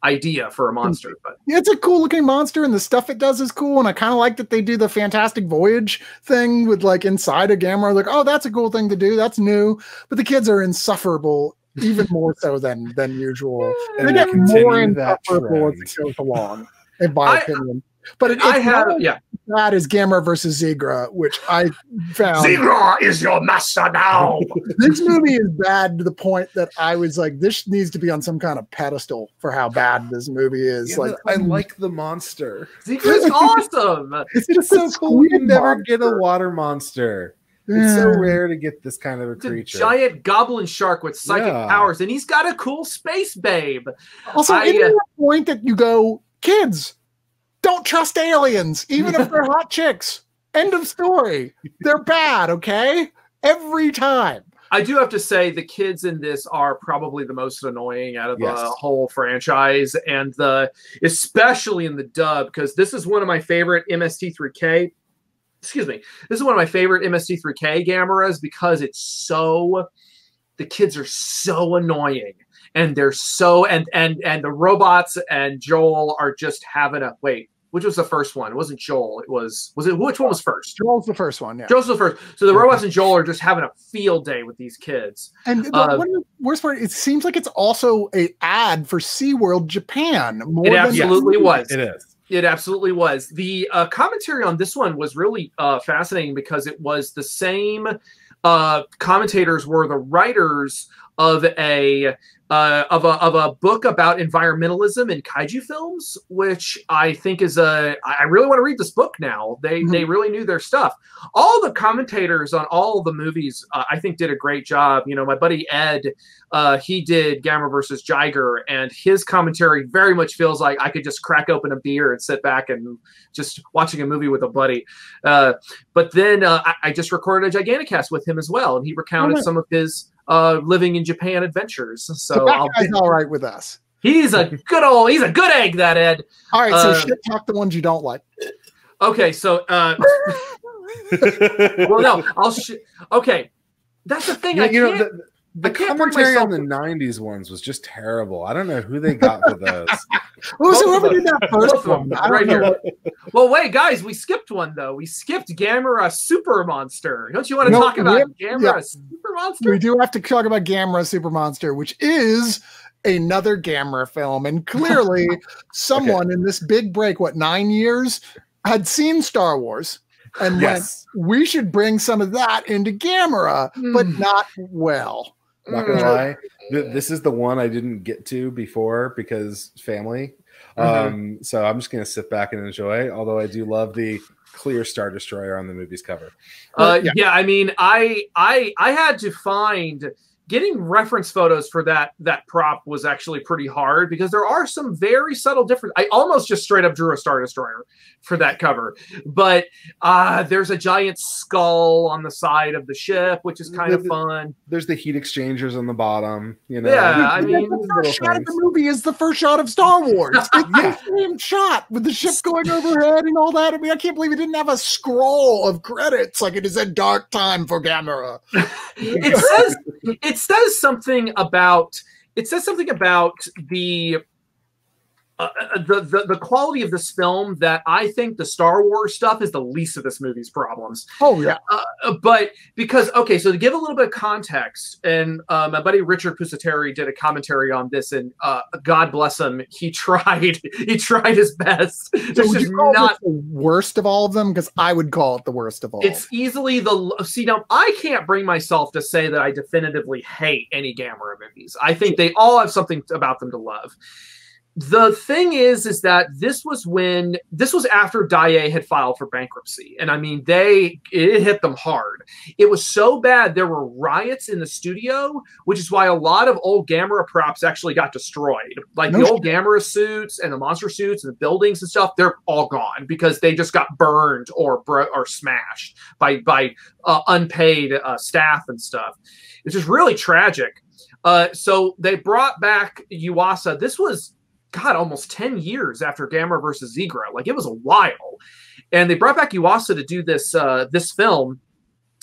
idea for a monster. But it's a cool looking monster, and the stuff it does is cool. And I kind of like that they do the Fantastic Voyage thing with like inside a Gamera. Like, oh, that's a cool thing to do. That's new. But the kids are insufferable, even more so than usual. And They they get continue more that insufferable as it goes along, in my opinion. But it's that is Gamera versus Zigra, which I found. Zigra is your master now. This movie is bad to the point that I was like, this needs to be on some kind of pedestal for how bad this movie is. Yeah, I like the monster. Zigra's awesome. It's just so cool. You never get a water monster. It's so rare to get this kind of a creature. A giant goblin shark with psychic powers, and he's got a cool space babe. Also, isn't there a point that you go, kids, don't trust aliens, even if they're hot chicks. End of story. They're bad, okay? Every time. I do have to say the kids in this are probably the most annoying out of the whole franchise, and especially in the dub, because this is one of my favorite MST3K. Excuse me. This is one of my favorite MST3K Gameras because the kids are so annoying. And they're so and the robots and Joel are just having a which was the first one? It wasn't Joel. Was it which one was first? Joel's the first one, yeah. Joel's the first. So the robots and Joel are just having a field day with these kids. And the worst part, it seems like it's also an ad for SeaWorld Japan. It absolutely was. It is. It absolutely was. The commentary on this one was really fascinating because it was the same commentators were the writers of a book about environmentalism in kaiju films, which I think is I really want to read this book now. They really knew their stuff. All the commentators on all the movies, I think, did a great job. You know, my buddy Ed, he did Gamera versus Jiger, and his commentary very much feels like I could just crack open a beer and sit back and just watching a movie with a buddy. But then I just recorded a Giganticast with him as well, and he recounted some of his living in Japan adventures. So that guy's all right with us. He's a good egg, that Ed. All right, so shit talk the ones you don't like. Okay, so well, no, okay, that's the thing. The commentary on the 90s ones was just terrible. I don't know who they got for those. Whoever did that first one. Right here. Well, wait, guys, we skipped one, though. We skipped Gamera Super Monster. Don't you want to talk about Gamera Super Monster? We do have to talk about Gamera Super Monster, which is another Gamera film. And clearly, someone in this big break, 9 years, had seen Star Wars. And went, we should bring some of that into Gamera, but not well. Not gonna lie, this is the one I didn't get to before because family. So I'm just gonna sit back and enjoy. Although I do love the clear Star Destroyer on the movie's cover. Yeah, I mean, I had to find. Getting reference photos for that prop was actually pretty hard because there are some very subtle differences. I almost just straight up drew a Star Destroyer for that cover, but there's a giant skull on the side of the ship, which is kind of fun. There's the heat exchangers on the bottom. You know, yeah, I mean, the first shot of the movie is the first shot of Star Wars. It's the same shot with the ship going overhead and all that. I mean, I can't believe it didn't have a scroll of credits like it is a dark time for Gamera. It says something about the quality of this film that I think the Star Wars stuff is the least of this movie's problems. Oh yeah. But because so to give a little bit of context, and my buddy Richard Pusateri did a commentary on this, and God bless him, he tried his best. So would you call this the worst of all of them? Because I would call it the worst of all. It's easily now I can't bring myself to say that I definitively hate any Gamera movies. I think they all have something about them to love. The thing is that this was after Daiei had filed for bankruptcy. And I mean, it hit them hard. It was so bad. There were riots in the studio, which is why a lot of old Gamera props actually got destroyed. Like the old Gamera suits and the monster suits and the buildings and stuff, they're all gone because they just got burned or smashed by unpaid staff and stuff. It's just really tragic. So they brought back Yuasa. This was almost 10 years after Gamera versus Zigra. Like, it was a while. And they brought back Yuasa to do this film.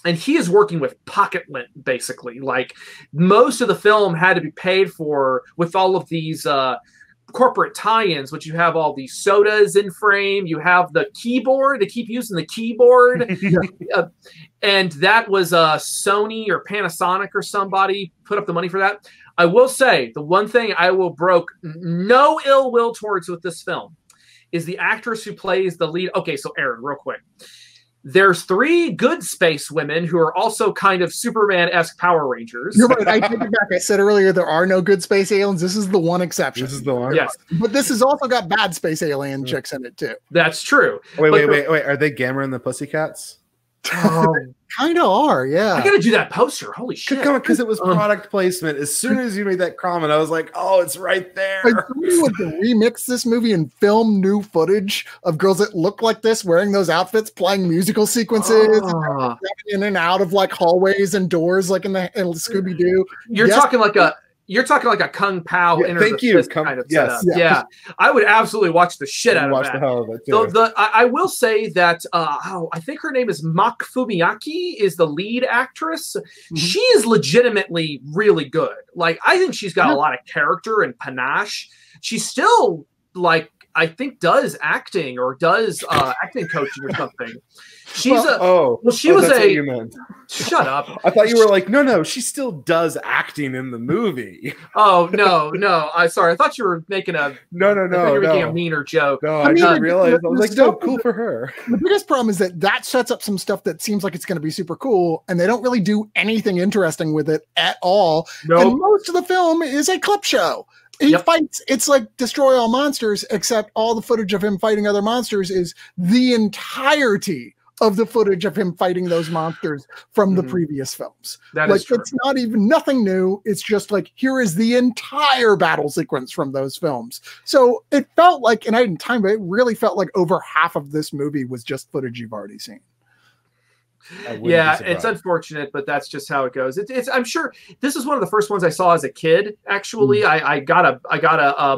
And he is working with pocket lint, basically. Like, most of the film had to be paid for with all of these corporate tie-ins, which you have all these sodas in frame. You have the keyboard. They keep using the keyboard. And that was Sony or Panasonic or somebody put up the money for that. I will say the one thing I will broke no ill will towards with this film is the actress who plays the lead. Okay, so Aaron, real quick. There's 3 good space women who are also kind of Superman-esque Power Rangers. You're right. I take it back. I said earlier there are no good space aliens. This is the one exception. This is the one. Yes. But this has also got bad space alien chicks in it too. That's true. Wait. Are they Gamera and the Pussycats? Kind of are, yeah. I gotta do that poster. Holy shit! Because it was product placement. As soon as you made that comment, I was like, "Oh, it's right there." Like, somebody would remix this movie and film new footage of girls that look like this, wearing those outfits, playing musical sequences, and in and out of like hallways and doors, like in Scooby Doo. You're talking like a Kung Pao thank you kind of setup. Yeah. I would absolutely watch the shit out of that. The hell of it too. So I will say that I think her name is Mak Fumiyaki is the lead actress. Mm-hmm. She is legitimately really good. Like I think she's got a lot of character and panache. She's still like I think does acting or does acting coaching or something. She's she was what you meant. Shut up. I thought you were like, no, she still does acting in the movie. Oh, no. I thought you were making making a meaner joke. No, I didn't realize. I was like, no, cool for her. The biggest problem is that sets up some stuff that seems like it's going to be super cool, and they don't really do anything interesting with it at all. Nope. And most of the film is a clip show. He fights, it's like Destroy All Monsters, except all the footage of him fighting other monsters is the entirety of the footage of him fighting those monsters from the previous films. That is true. It's not even nothing new. It's just like, here is the entire battle sequence from those films. So it felt like, and I didn't time, but it really felt like over half of this movie was just footage you've already seen. Yeah, it's unfortunate, but that's just how it goes. It's I'm sure this is one of the first ones I saw as a kid. Actually, I got a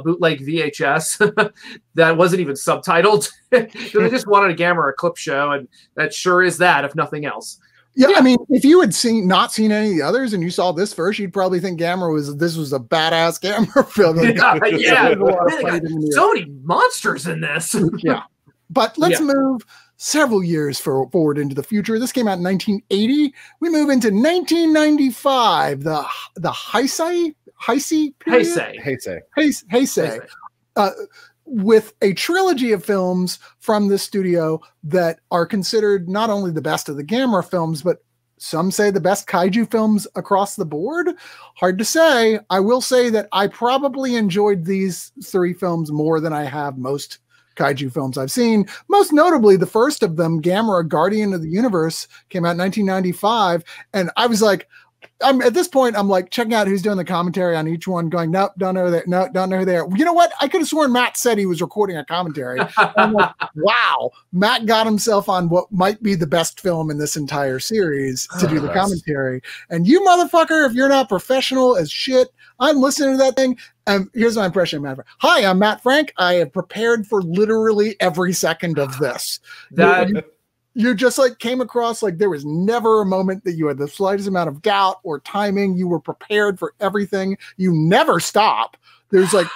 bootleg VHS that wasn't even subtitled because I just wanted a Gamera clip show, and that sure is that, if nothing else. Yeah, I mean, if you had not seen any of the others and you saw this first, you'd probably think this was a badass Gamera film. So many monsters in this. Yeah, but let's move several years forward into the future. This came out in 1980. We move into 1995. The Heisei with a trilogy of films from this studio that are considered not only the best of the Gamera films, but some say the best kaiju films across the board. Hard to say. I will say that I probably enjoyed these 3 films more than I have most kaiju films I've seen. Most notably, the first of them, Gamera Guardian of the Universe, came out in 1995. And I was like, at this point, I'm like checking out who's doing the commentary on each one, going, nope, don't know that. No, don't know who they are. You know what? I could have sworn Matt said he was recording a commentary. I'm like, wow, Matt got himself on what might be the best film in this entire series to do the commentary. And you motherfucker, if you're not professional as shit, I'm listening to that thing. Here's my impression of Matt Frank. Hi, I'm Matt Frank. I have prepared for literally every second of this. You just like came across like there was never a moment that you had the slightest amount of doubt or timing. You were prepared for everything. You never stop. There's like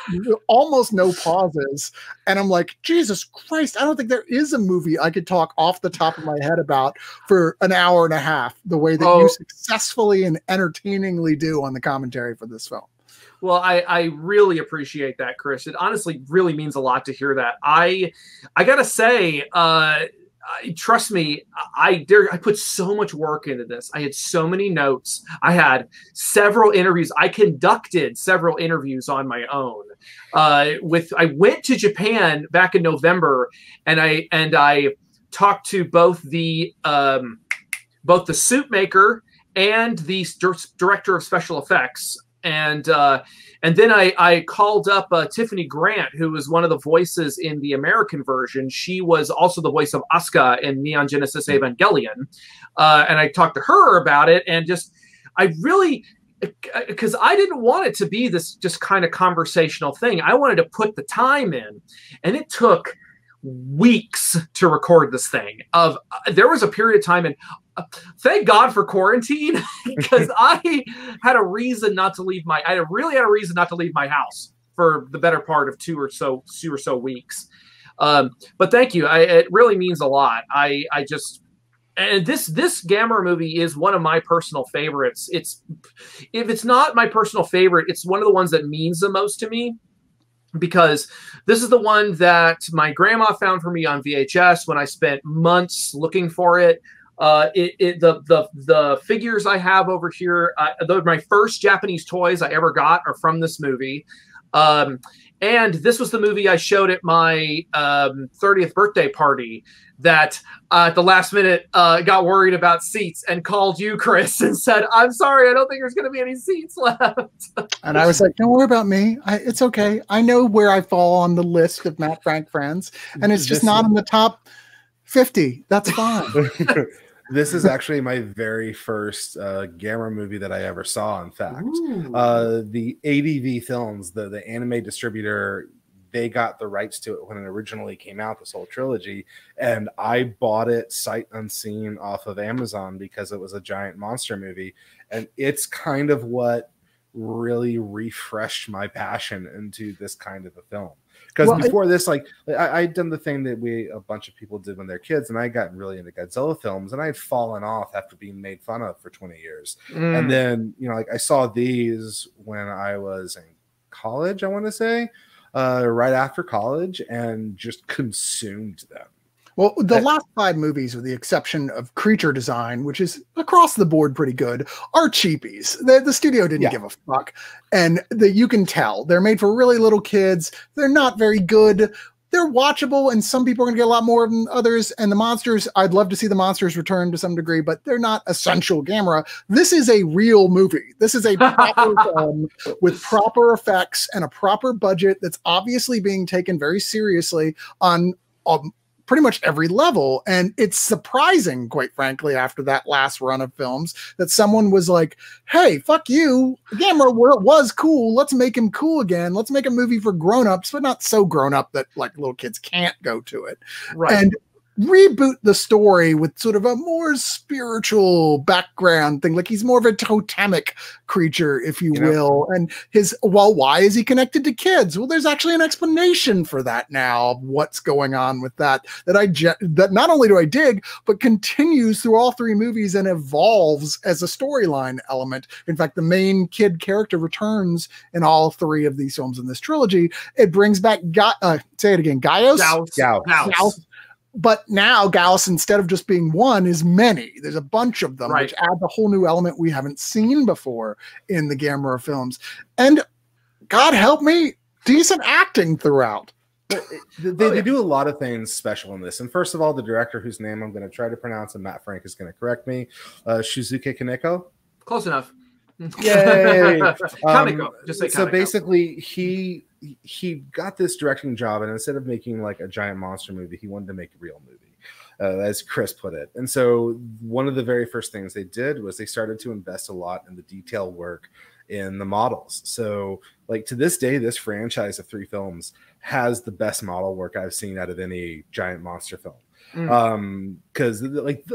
almost no pauses. And I'm like, Jesus Christ, I don't think there is a movie I could talk off the top of my head about for an hour and a half the way that you successfully and entertainingly do on the commentary for this film. Well, I really appreciate that, Chris. It honestly really means a lot to hear that. I gotta say, trust me, I put so much work into this. I had so many notes. I had several interviews. I conducted several interviews on my own. I went to Japan back in November, and I talked to both the suit maker and the director of special effects. And then I called up Tiffany Grant, who was one of the voices in the American version. She was also the voice of Asuka in Neon Genesis Evangelion. And I talked to her about it, and because I didn't want it to be this just kind of conversational thing. I wanted to put the time in, and it took weeks to record this thing. There was a period of time, and thank God for quarantine, because I had a reason not to leave I really had a reason not to leave my house for the better part of two or so weeks. But thank you. It really means a lot. And this Gamera movie is one of my personal favorites. If it's not my personal favorite, it's one of the ones that means the most to me, because this is the one that my grandma found for me on VHS when I spent months looking for it. The figures I have over here, my first Japanese toys I ever got are from this movie. And this was the movie I showed at my 30th birthday party that at the last minute got worried about seats and called you, Chris, and said, I'm sorry, I don't think there's going to be any seats left. And I was like, don't worry about me. It's okay. I know where I fall on the list of Matt Frank friends, and it's just not in the top 50. That's fine. This is actually my very first Gamera movie that I ever saw, in fact. The ADV Films, the anime distributor, they got the rights to it when it originally came out, this whole trilogy, and I bought it sight unseen off of Amazon because it was a giant monster movie, and it's kind of what really refreshed my passion into this kind of a film. Because before this, like I'd done the thing that a bunch of people did when they're kids, and I got really into Godzilla films, and I'd fallen off after being made fun of for 20 years. And then, like I saw these when I was in college, I want to say, right after college, and just consumed them. Well, the last 5 movies, with the exception of creature design, which is across the board pretty good, are cheapies. The studio didn't give a fuck. And you can tell. They're made for really little kids. They're not very good. They're watchable, and some people are going to get a lot more than others. And the monsters, I'd love to see the monsters return to some degree, but they're not essential Gamera. This is a real movie. This is a proper film with proper effects and a proper budget that's obviously being taken very seriously on pretty much every level. And it's surprising, quite frankly, after that last run of films, that someone was like, hey, fuck you, Gamera was cool, let's make him cool again, let's make a movie for grown-ups, but not so grown-up that like little kids can't go to it. Right. And reboot the story with sort of a more spiritual background thing. Like he's more of a totemic creature, if you will. And why is he connected to kids? Well, there's actually an explanation for that now, what's going on with that not only do I dig, but continues through all 3 movies and evolves as a storyline element. In fact, the main kid character returns in all 3 of these films in this trilogy. It brings back, say it again, Gaius? Gauss. But now Gauss, instead of just being one, is many. There's a bunch of them, which adds a whole new element we haven't seen before in the Gamera films. And God help me, decent acting throughout. They do a lot of things special in this. And first of all, the director, whose name I'm going to try to pronounce, and Matt Frank is going to correct me, Shuzuke Kaneko. Close enough. Yay! Kaneko. Just say Kaneko. So basically, he got this directing job, and instead of making like a giant monster movie, he wanted to make a real movie, as Chris put it. And so one of the very first things they did was they started to invest a lot in the detail work in the models. So like to this day, this franchise of 3 films has the best model work I've seen out of any giant monster film. Because like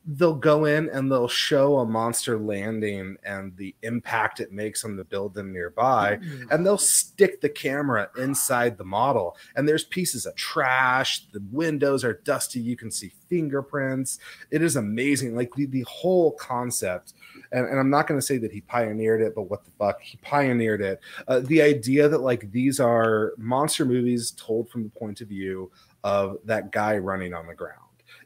they'll go in and they'll show a monster landing and the impact it makes on the building nearby, and they'll stick the camera inside the model, and there's pieces of trash, the windows are dusty, you can see fingerprints. It is amazing, like the whole concept. And I'm not going to say that he pioneered it, but what the fuck, he pioneered it. The idea that like these are monster movies told from the point of view of that guy running on the ground.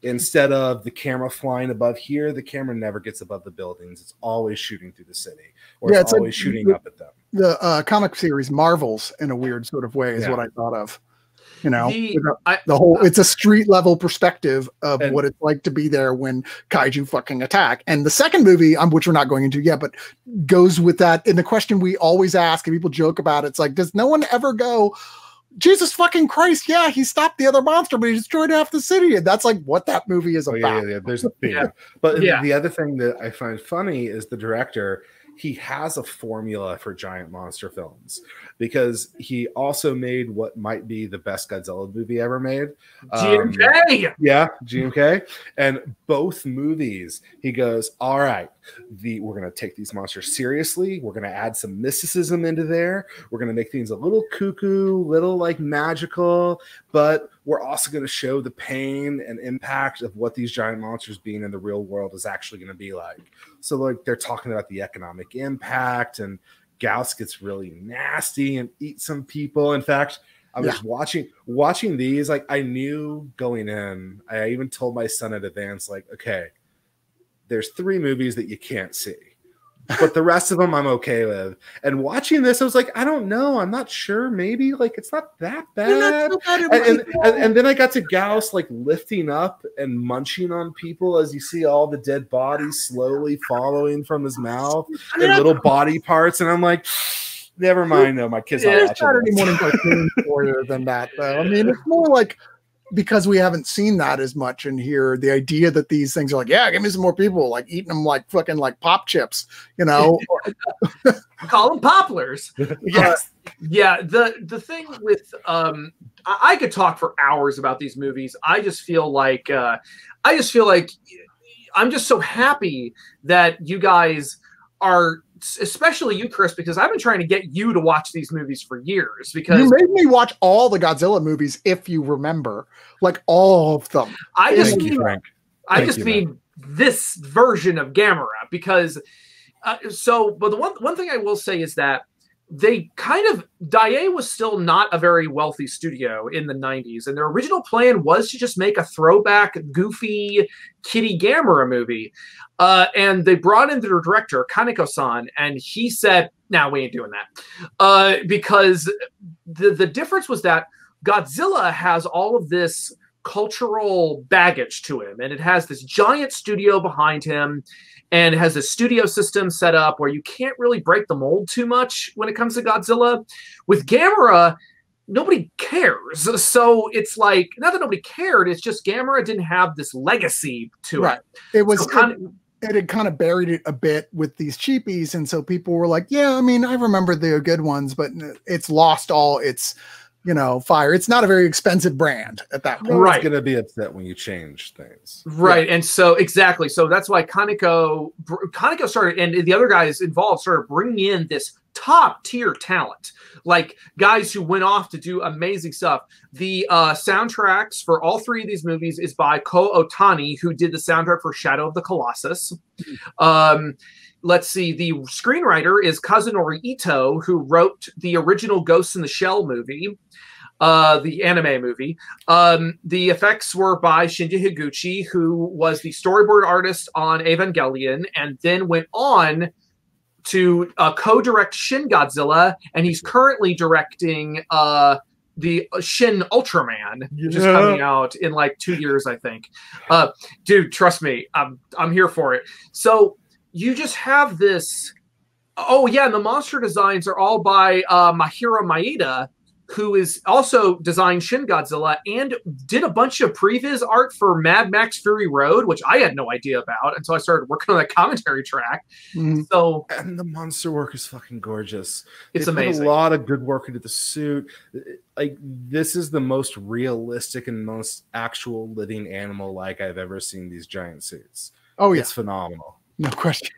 Instead of the camera flying above here, the camera never gets above the buildings. It's always shooting through the city, or it's always shooting up at them. The comic series Marvels, in a weird sort of way, is what I thought of. You know, it's a street level perspective of what it's like to be there when kaiju fucking attack. And the second movie, which we're not going into yet, but goes with that. And the question we always ask, and people joke about, it's like, does no one ever go, Jesus fucking Christ, yeah, he stopped the other monster, but he destroyed half the city. And that's like what that movie is about. Yeah. There's a thing. But the other thing that I find funny is the director, he has a formula for giant monster films, because he also made what might be the best Godzilla movie ever made. GMK! Yeah, GMK. And both movies, he goes, all right, we're going to take these monsters seriously. We're going to add some mysticism into there. We're going to make things a little cuckoo, little like magical, but we're also going to show the pain and impact of what these giant monsters being in the real world is actually going to be like. So like they're talking about the economic impact, and Gauss gets really nasty and eats some people. In fact, I was watching these, like I knew going in, I even told my son in advance, like, okay, there's 3 movies that you can't see, but the rest of them I'm okay with. And watching this, I was like, I don't know, I'm not sure, maybe like it's not that bad. And then I got to Gauss like lifting up and munching on people as you see all the dead bodies slowly following from his mouth and little body parts, and I'm like, never mind, no, my kids not watching Saturday morning cartoon for than that, though. I mean, it's more like, because we haven't seen that as much in here, the idea that these things are like, yeah, give me some more people, like eating them like fucking like pop chips, you know. Call them poplars. Yes. Yeah, the thing with I could talk for hours about these movies. I just feel like I'm just so happy that you guys are, especially you, Chris, because I've been trying to get you to watch these movies for years. Because you made me watch all the Godzilla movies, if you remember, like all of them. I just mean this version of Gamera, because but the one thing I will say is that they Daiei was still not a very wealthy studio in the 90s, and their original plan was to just make a throwback, goofy, kiddie Gamera movie. And they brought in their director, Kaneko-san, and he said, "No, we ain't doing that." Because the difference was that Godzilla has all of this cultural baggage to him, and it has this giant studio behind him, and it has a studio system set up where you can't really break the mold too much when it comes to Godzilla. With Gamera, nobody cares. So it's like, not that nobody cared, it's just Gamera didn't have this legacy to it. It was it had kind of buried it a bit with these cheapies, and so people were like, yeah, I mean, I remember the good ones, but it's lost all its, you know, fire. It's not a very expensive brand at that point. Right. It's going to be upset when you change things. Right. Yeah. And so, exactly. So that's why Kaneko started, and the other guys involved started bringing in this top tier talent, like guys who went off to do amazing stuff. The soundtracks for all 3 of these movies is by Ko Otani, who did the soundtrack for Shadow of the Colossus. Let's see, the screenwriter is Kazunori Ito, who wrote the original Ghost in the Shell movie, the anime movie. The effects were by Shinji Higuchi, who was the storyboard artist on Evangelion, and then went on to co-direct Shin Godzilla, and he's currently directing the Shin Ultraman, which is coming out in like 2 years, I think. Dude, trust me, I'm here for it. So you just have this. Oh yeah, and the monster designs are all by Mahiro Maeda, who is also designed Shin Godzilla and did a bunch of previs art for Mad Max Fury Road, which I had no idea about until I started working on that commentary track. So, and the monster work is fucking gorgeous. It's Put amazing. a lot of good work into the suit. Like, this is the most realistic and most actual living animal like I've ever seen these giant suits. Oh yeah, it's phenomenal. No question.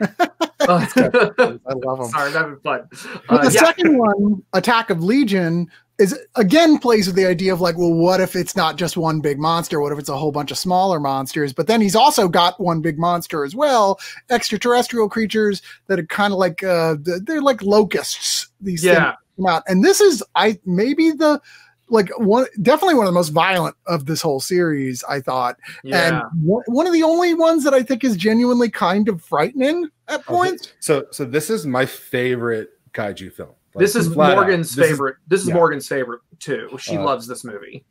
I love them. Sorry, I'm having fun. But the second one, Attack of Legion, is again plays with the idea of like, well, what if it's not just one big monster? What if it's a whole bunch of smaller monsters? But then he's also got one big monster as well, extraterrestrial creatures that are kind of like they're like locusts. These things come out, and this is definitely one of the most violent of this whole series, I thought. And one of the only ones that I think is genuinely kind of frightening at points. So this is my favorite kaiju film. Like, this is Morgan's favorite. This is Morgan's favorite too. She loves this movie.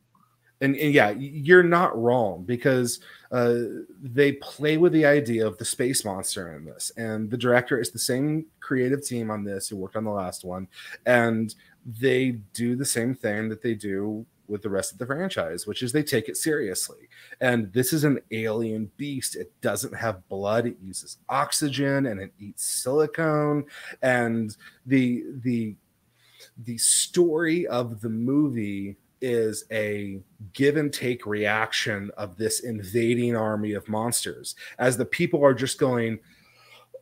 And yeah, you're not wrong, because they play with the idea of the space monster in this, and the director is the same creative team on this who worked on the last one, and they do the same thing that they do with the rest of the franchise, which is they take it seriously. And this is an alien beast. It doesn't have blood. It uses oxygen and it eats silicone. And the story of the movie is a give and take reaction of this invading army of monsters as the people are just going,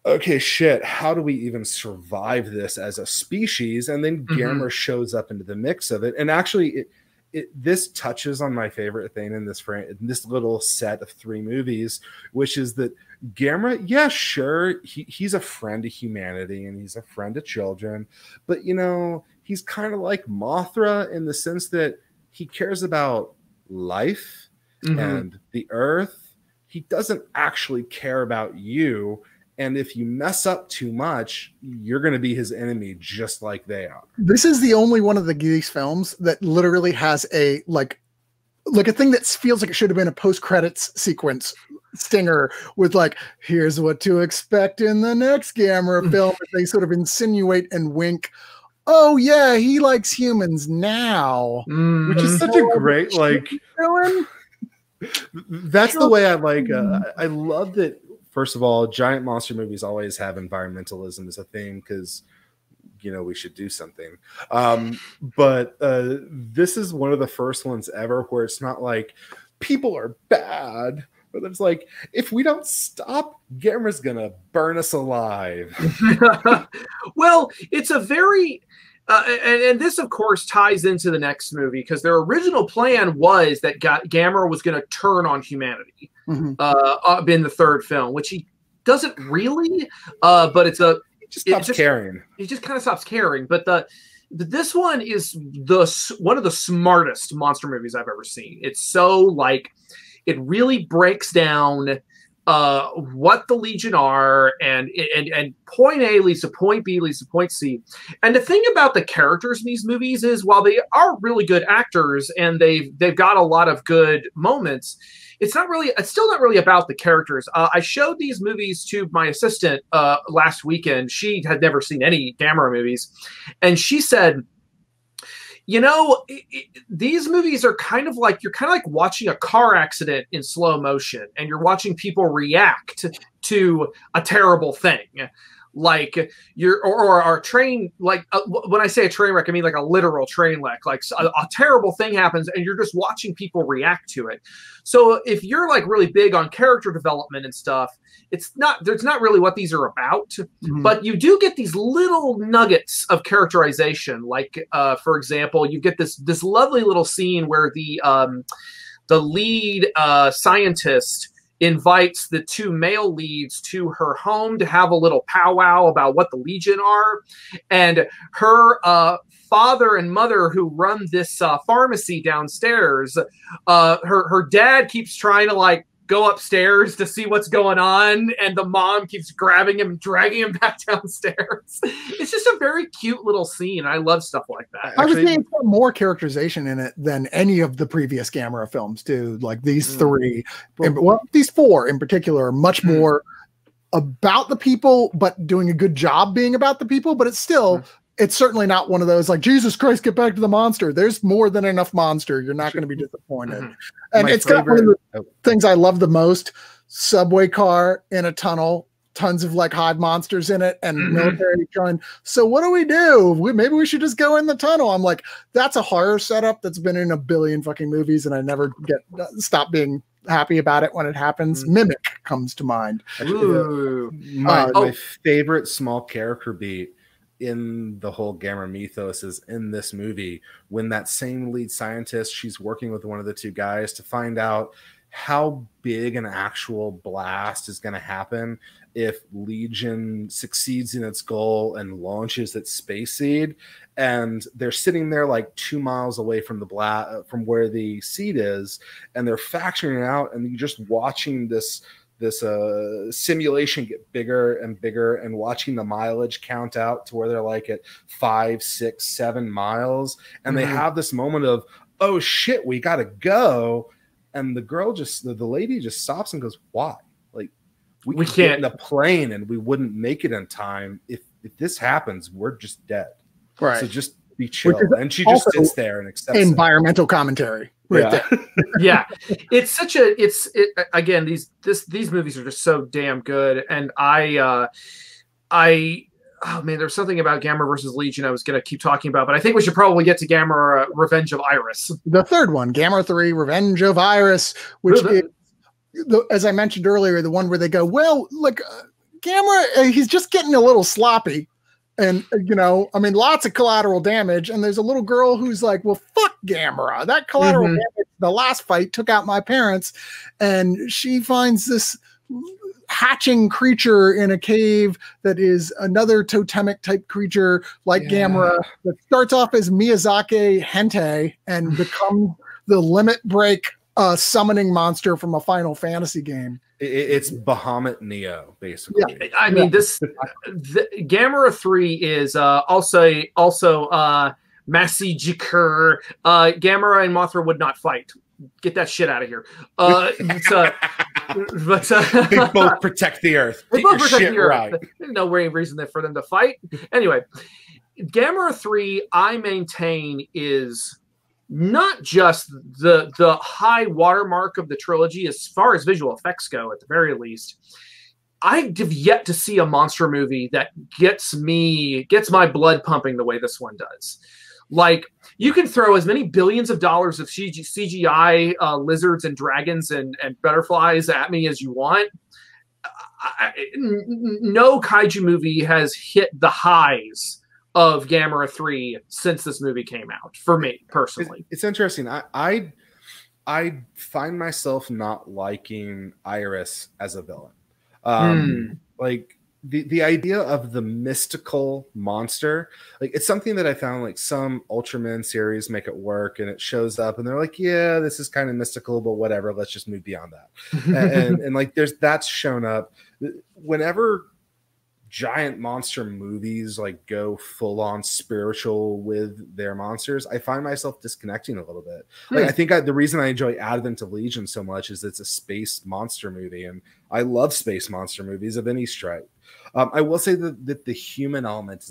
okay, shit, how do we even survive this as a species? And then Gamera shows up into the mix of it. And actually this touches on my favorite thing in this little set of 3 movies, which is that Gamera, yeah, sure, he's a friend to humanity and he's a friend to children, but you know, he's kind of like Mothra in the sense that he cares about life and the earth. He doesn't actually care about you. And if you mess up too much, you're going to be his enemy just like they are. This is the only one of these films that literally has a like a thing that feels like it should have been a post-credits sequence stinger with like, here's what to expect in the next Gamera film. They sort of insinuate and wink, oh yeah, he likes humans now. Which is such a great, like, that's the way I like, I love that. First of all, giant monster movies always have environmentalism as a thing because, you know, we should do something. But this is one of the first ones ever where it's not like people are bad, but it's like, if we don't stop, Gamera's going to burn us alive. Well, it's a very... and this, of course, ties into the next movie because their original plan was that Gamera was going to turn on humanity in the third film, which he doesn't really. But it's a he just stops caring. He just kind of stops caring. But this one is one of the smartest monster movies I've ever seen. It's so like it really breaks down what the Legion are and point A leads to point B leads to point C. And the thing about the characters in these movies is while they are really good actors and they've got a lot of good moments, it's still not really about the characters. I showed these movies to my assistant last weekend. She had never seen any Gamera movies. And she said, you know, these movies are kind of like watching a car accident in slow motion and you're watching people react to a terrible thing. Like or a train, like when I say a train wreck, I mean like a literal train wreck, like a terrible thing happens and you're just watching people react to it. So if you're like really big on character development and stuff, that's not really what these are about, but you do get these little nuggets of characterization. Like, for example, you get this lovely little scene where the lead scientist invites the 2 male leads to her home to have a little powwow about what the Legion are. And her father and mother who run this pharmacy downstairs, her dad keeps trying to like go upstairs to see what's going on, and the mom keeps grabbing him and dragging him back downstairs. It's just a very cute little scene. I love stuff like that. I was saying more characterization in it than any of the previous Gamera films do. Like these 3, these 4 in particular are much more about the people, but doing a good job being about the people, but it's still it's certainly not one of those like, Jesus Christ, get back to the monster. There's more than enough monster. You're not going to be disappointed. And it's got one of the things I love the most, subway car in a tunnel, tons of like hive monsters in it and military going, so what do we do? Maybe we should just go in the tunnel. I'm like, that's a horror setup that's been in a billion fucking movies and I never stop being happy about it when it happens. Mimic comes to mind. My favorite small character beat in the whole Gamera mythos is in this movie when that same lead scientist, she's working with one of the 2 guys to find out how big an actual blast is going to happen if Legion succeeds in its goal and launches its space seed. And they're sitting there like 2 miles away from the from where the seed is, and they're factoring it out, and you're just watching this simulation get bigger and bigger and watching the mileage count out to where they're like at 5, 6, 7 miles. And they have this moment of, oh shit, we got to go. And the lady just stops and goes, why? Like we can't get in a plane and we wouldn't make it in time. If this happens, we're just dead. Right. So just be chill. And she just sits there and accepts environmental commentary. Right there. Yeah, it's such a again, these movies are just so damn good. And oh man, there's something about Gamera versus Legion I was going to keep talking about, but I think we should probably get to Gamera Revenge of Iris. The third one, Gamera 3 Revenge of Iris, which is, as I mentioned earlier, the one where they go, well, like Gamera, he's just getting a little sloppy. And, lots of collateral damage. And there's a little girl who's like, well, fuck Gamera. That collateral damage, the last fight took out my parents. And she finds this hatching creature in a cave that is another totemic type creature like Gamera that starts off as Miyazaki hentai and becomes the limit break summoning monster from a Final Fantasy game. It's Bahamut Neo, basically. Yeah. I mean, Gamera 3 is also Masijikur. Gamera and Mothra would not fight. Get that shit out of here. But they both protect the Earth. They both protect the Earth. Right. There's no reason for them to fight. Anyway, Gamera 3, I maintain, is not just the high watermark of the trilogy as far as visual effects go, at the very least. I have yet to see a monster movie that gets my blood pumping the way this one does. Like, you can throw as many billions of dollars of CGI lizards and dragons and butterflies at me as you want. No kaiju movie has hit the highs of Gamera 3 since this movie came out, for me personally. It's interesting. I find myself not liking Iris as a villain. Like the idea of the mystical monster, like, it's something that I found, like, some Ultraman series make it work, and it shows up and they're like, yeah, this is kind of mystical, but whatever, let's just move beyond that. and like, that's shown up whenever giant monster movies like go full on spiritual with their monsters. I find myself disconnecting a little bit. Like, I think the reason I enjoy Advent of Legion so much is it's a space monster movie, and I love space monster movies of any stripe. I will say that the human element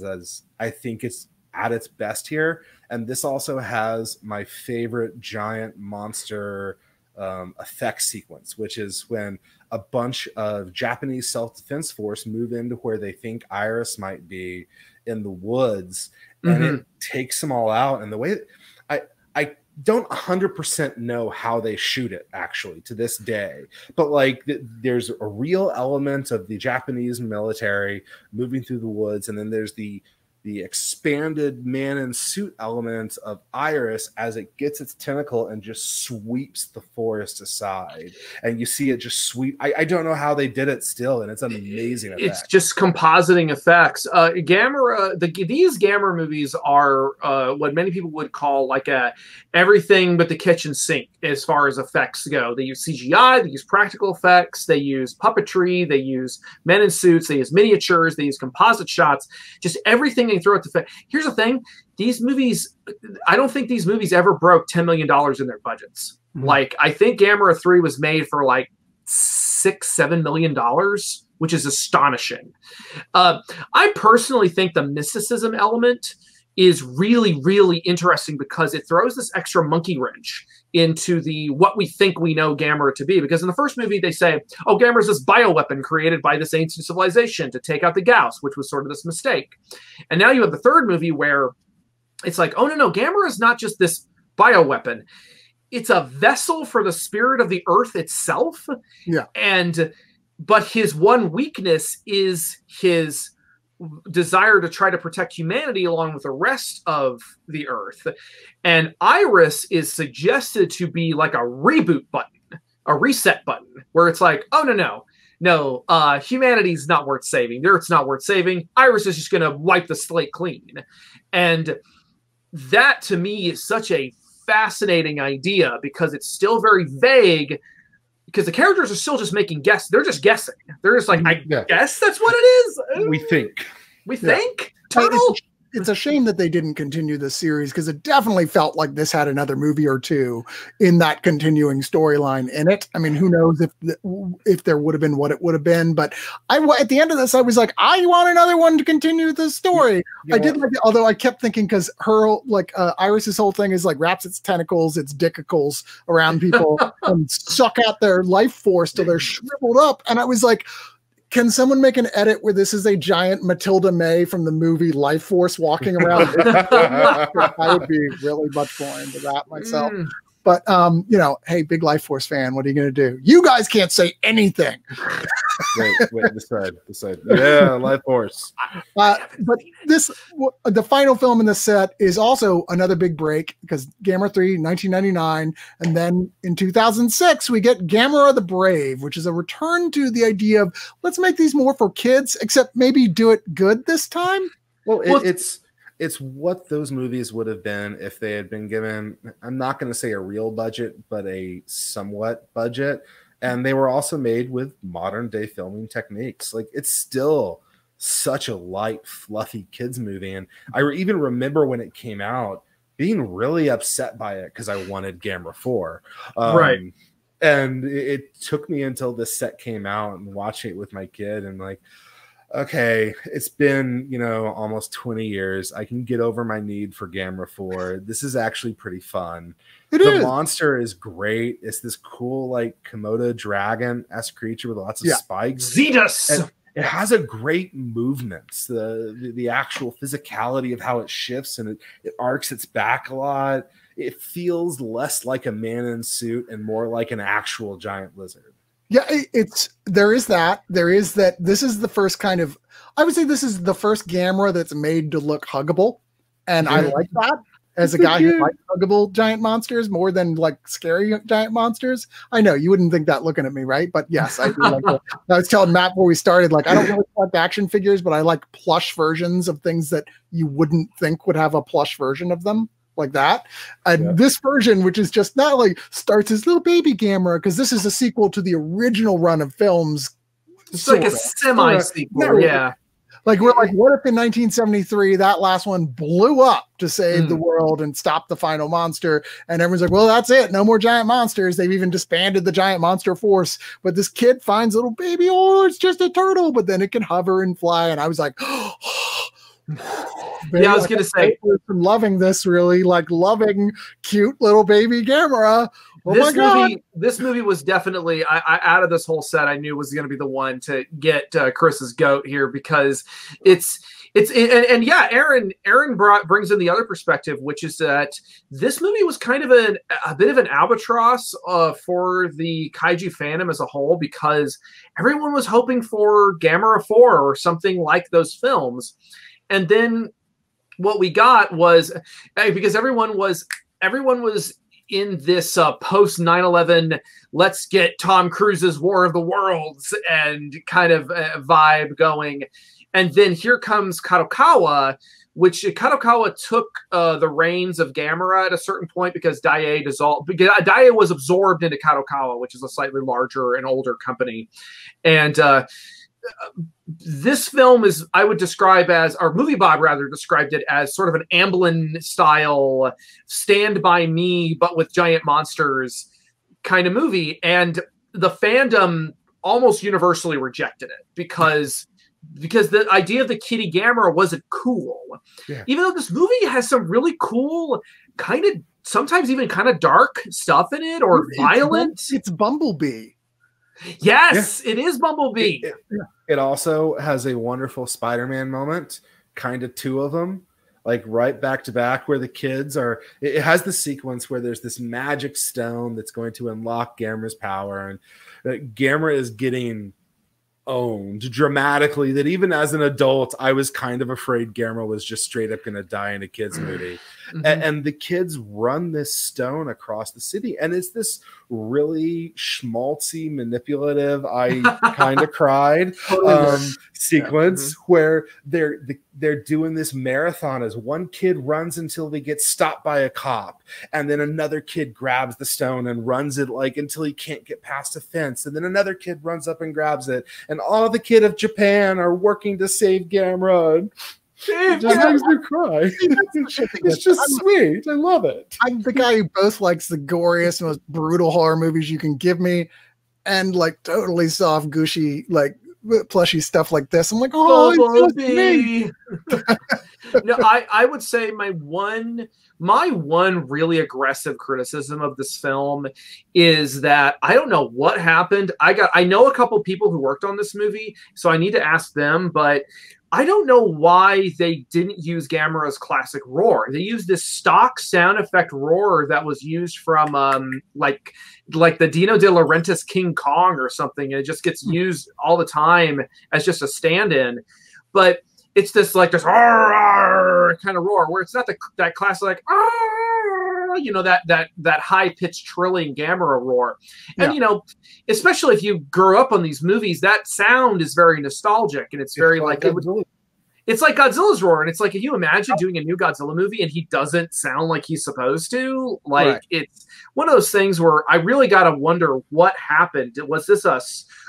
I think it's at its best here, and this also has my favorite giant monster effect sequence, which is when a bunch of Japanese self-defense force move into where they think Iris might be in the woods, and it takes them all out. And the way I don't 100% know how they shoot it, actually, to this day, but like there's a real element of the Japanese military moving through the woods, and then there's the expanded man in suit element of Iris as it gets its tentacle and just sweeps the forest aside. And you see it just sweep. I don't know how they did it still, and it's an amazing effect. It's just compositing effects. These Gamera movies are what many people would call like everything but the kitchen sink as far as effects go. They use CGI, they use practical effects, they use puppetry, they use men in suits, they use miniatures, they use composite shots, just everything they throw at the face. Here's the thing. These movies, I don't think these movies ever broke $10 million in their budgets. Like, I think Gamera 3 was made for like $6-7 million, which is astonishing. I personally think the mysticism element is really, really interesting because it throws this extra monkey wrench into what we think we know Gamera to be. Because in the first movie, they say, oh, Gamera's this bioweapon created by this ancient civilization to take out the Gauss, which was sort of this mistake. And now you have the third movie where it's like, oh, no, Gamera is not just this bioweapon. It's a vessel for the spirit of the earth itself. Yeah. But his one weakness is his desire to try to protect humanity along with the rest of the earth. And Iris is suggested to be like a reboot button, a reset button, where it's like, oh, no, humanity's not worth saving. The earth's not worth saving. Iris is just going to wipe the slate clean. And that, to me, is such a fascinating idea because it's still very vague, because the characters are still just making guesses. They're just guessing. They're just like, I guess that's what it is. We think. Turtle? it's a shame that they didn't continue the series, because it definitely felt like this had another movie or two in that continuing storyline in it. I mean, who knows if there would have been what it would have been, but at the end of this, I was like, I want another one to continue the story. I did like it, although I kept thinking, because her Iris's whole thing is like wraps its tentacles, its dickicles around people and suck out their life force till they're shriveled up, and I was like, can someone make an edit where this is a giant Matilda May from the movie Life Force walking around? I would be really much more into that myself. But, hey, big Life Force fan, what are you going to do? You guys can't say anything. wait, decide. Yeah, Life Force. But the final film in the set is also another big break, because Gamera 3, 1999. And then in 2006, we get Gamera the Brave, which is a return to the idea of let's make these more for kids, except maybe do it good this time. Well, it's what those movies would have been if they had been given, I'm not going to say a real budget, but a somewhat budget. And they were also made with modern day filming techniques. Like, it's still such a light, fluffy kids movie. And I even remember when it came out being really upset by it because I wanted Gamera 4. Right. And it took me until this set came out and watching it with my kid and like, okay, it's been, almost 20 years. I can get over my need for Gamera 4. This is actually pretty fun. The monster is great. It's this cool, like, Komodo dragon-esque creature with lots of spikes. Zetus! And it has a great movement. The actual physicality of how it shifts, and it arcs its back a lot. It feels less like a man in suit and more like an actual giant lizard. Yeah, there is that. This is the first kind of, I would say this is the first Gamera that's made to look huggable. And I like that as a guy who likes huggable giant monsters more than like scary giant monsters. I know you wouldn't think that looking at me, right? But yes, I do like that. I was telling Matt before we started, like, I don't really like action figures, but I like plush versions of things that you wouldn't think would have a plush version of them. Like that. And this version, which is just not like starts as little baby Gamera, because this is a sequel to the original run of films. It's like a semi-sequel, yeah. Like, we're like, what if in 1973 that last one blew up to save the world and stop the final monster? And everyone's like, well, that's it. No more giant monsters. They've even disbanded the giant monster force. But this kid finds little baby, it's just a turtle, but then it can hover and fly. And I was like, yeah, I was going to say, from loving this, really like loving cute little baby Gamera. Oh my God. This movie was definitely, I out of this whole set, I knew was going to be the one to get Chris's goat here, because Aaron brings in the other perspective, which is that this movie was kind of a bit of an albatross for the Kaiju fandom as a whole, because everyone was hoping for Gamera 4 or something like those films. And then what we got was, because everyone was in this post 9/11, let's get Tom Cruise's War of the Worlds and kind of vibe going. And then here comes Kadokawa, which Kadokawa took the reins of Gamera at a certain point because Daiei dissolved. Because Daiei was absorbed into Kadokawa, which is a slightly larger and older company. And this film is, I would describe as, or Movie Bob rather described it as sort of an Amblin style Stand By Me, but with giant monsters kind of movie. And the fandom almost universally rejected it because the idea of the kitty Gamera wasn't cool. Yeah. Even though this movie has some really cool, kind of, sometimes even kind of dark stuff in it, or violent. It's Bumblebee. Yes, it is Bumblebee. It also has a wonderful Spider-Man moment, kind of two of them, like right back to back, where the kids are. It has the sequence where there's this magic stone that's going to unlock Gamera's power, and Gamera is getting owned dramatically, that even as an adult I was kind of afraid Gamera was just straight up going to die in a kids movie. And the kids run this stone across the city, and it's this really schmaltzy, manipulative, I kind of cried sequence where they're doing this marathon as one kid runs until they get stopped by a cop, and then another kid grabs the stone and runs it like until he can't get past a fence, and then another kid runs up and grabs it, and all the kid of Japan are working to save Gamera. It just makes me cry. It's just sweet. I love it. I'm the guy who both likes the goriest, most brutal horror movies you can give me, and like totally soft, gushy, like plushy stuff like this. I'm like, oh, it's just me. No, I would say my one really aggressive criticism of this film is that I don't know what happened. I know a couple people who worked on this movie, so I need to ask them, but I don't know why they didn't use Gamera's classic roar. They used this stock sound effect roar that was used from like the Dino De Laurentiis King Kong or something. And it just gets used all the time as just a stand-in. But it's this like this kind of roar where it's not that classic like that high pitched trilling Gamera roar. And especially if you grew up on these movies, that sound is very nostalgic and it's very it's like Godzilla's roar. And it's like, can you imagine doing a new Godzilla movie and he doesn't sound like he's supposed to? Like, right. It's one of those things where I really got to wonder what happened. Was this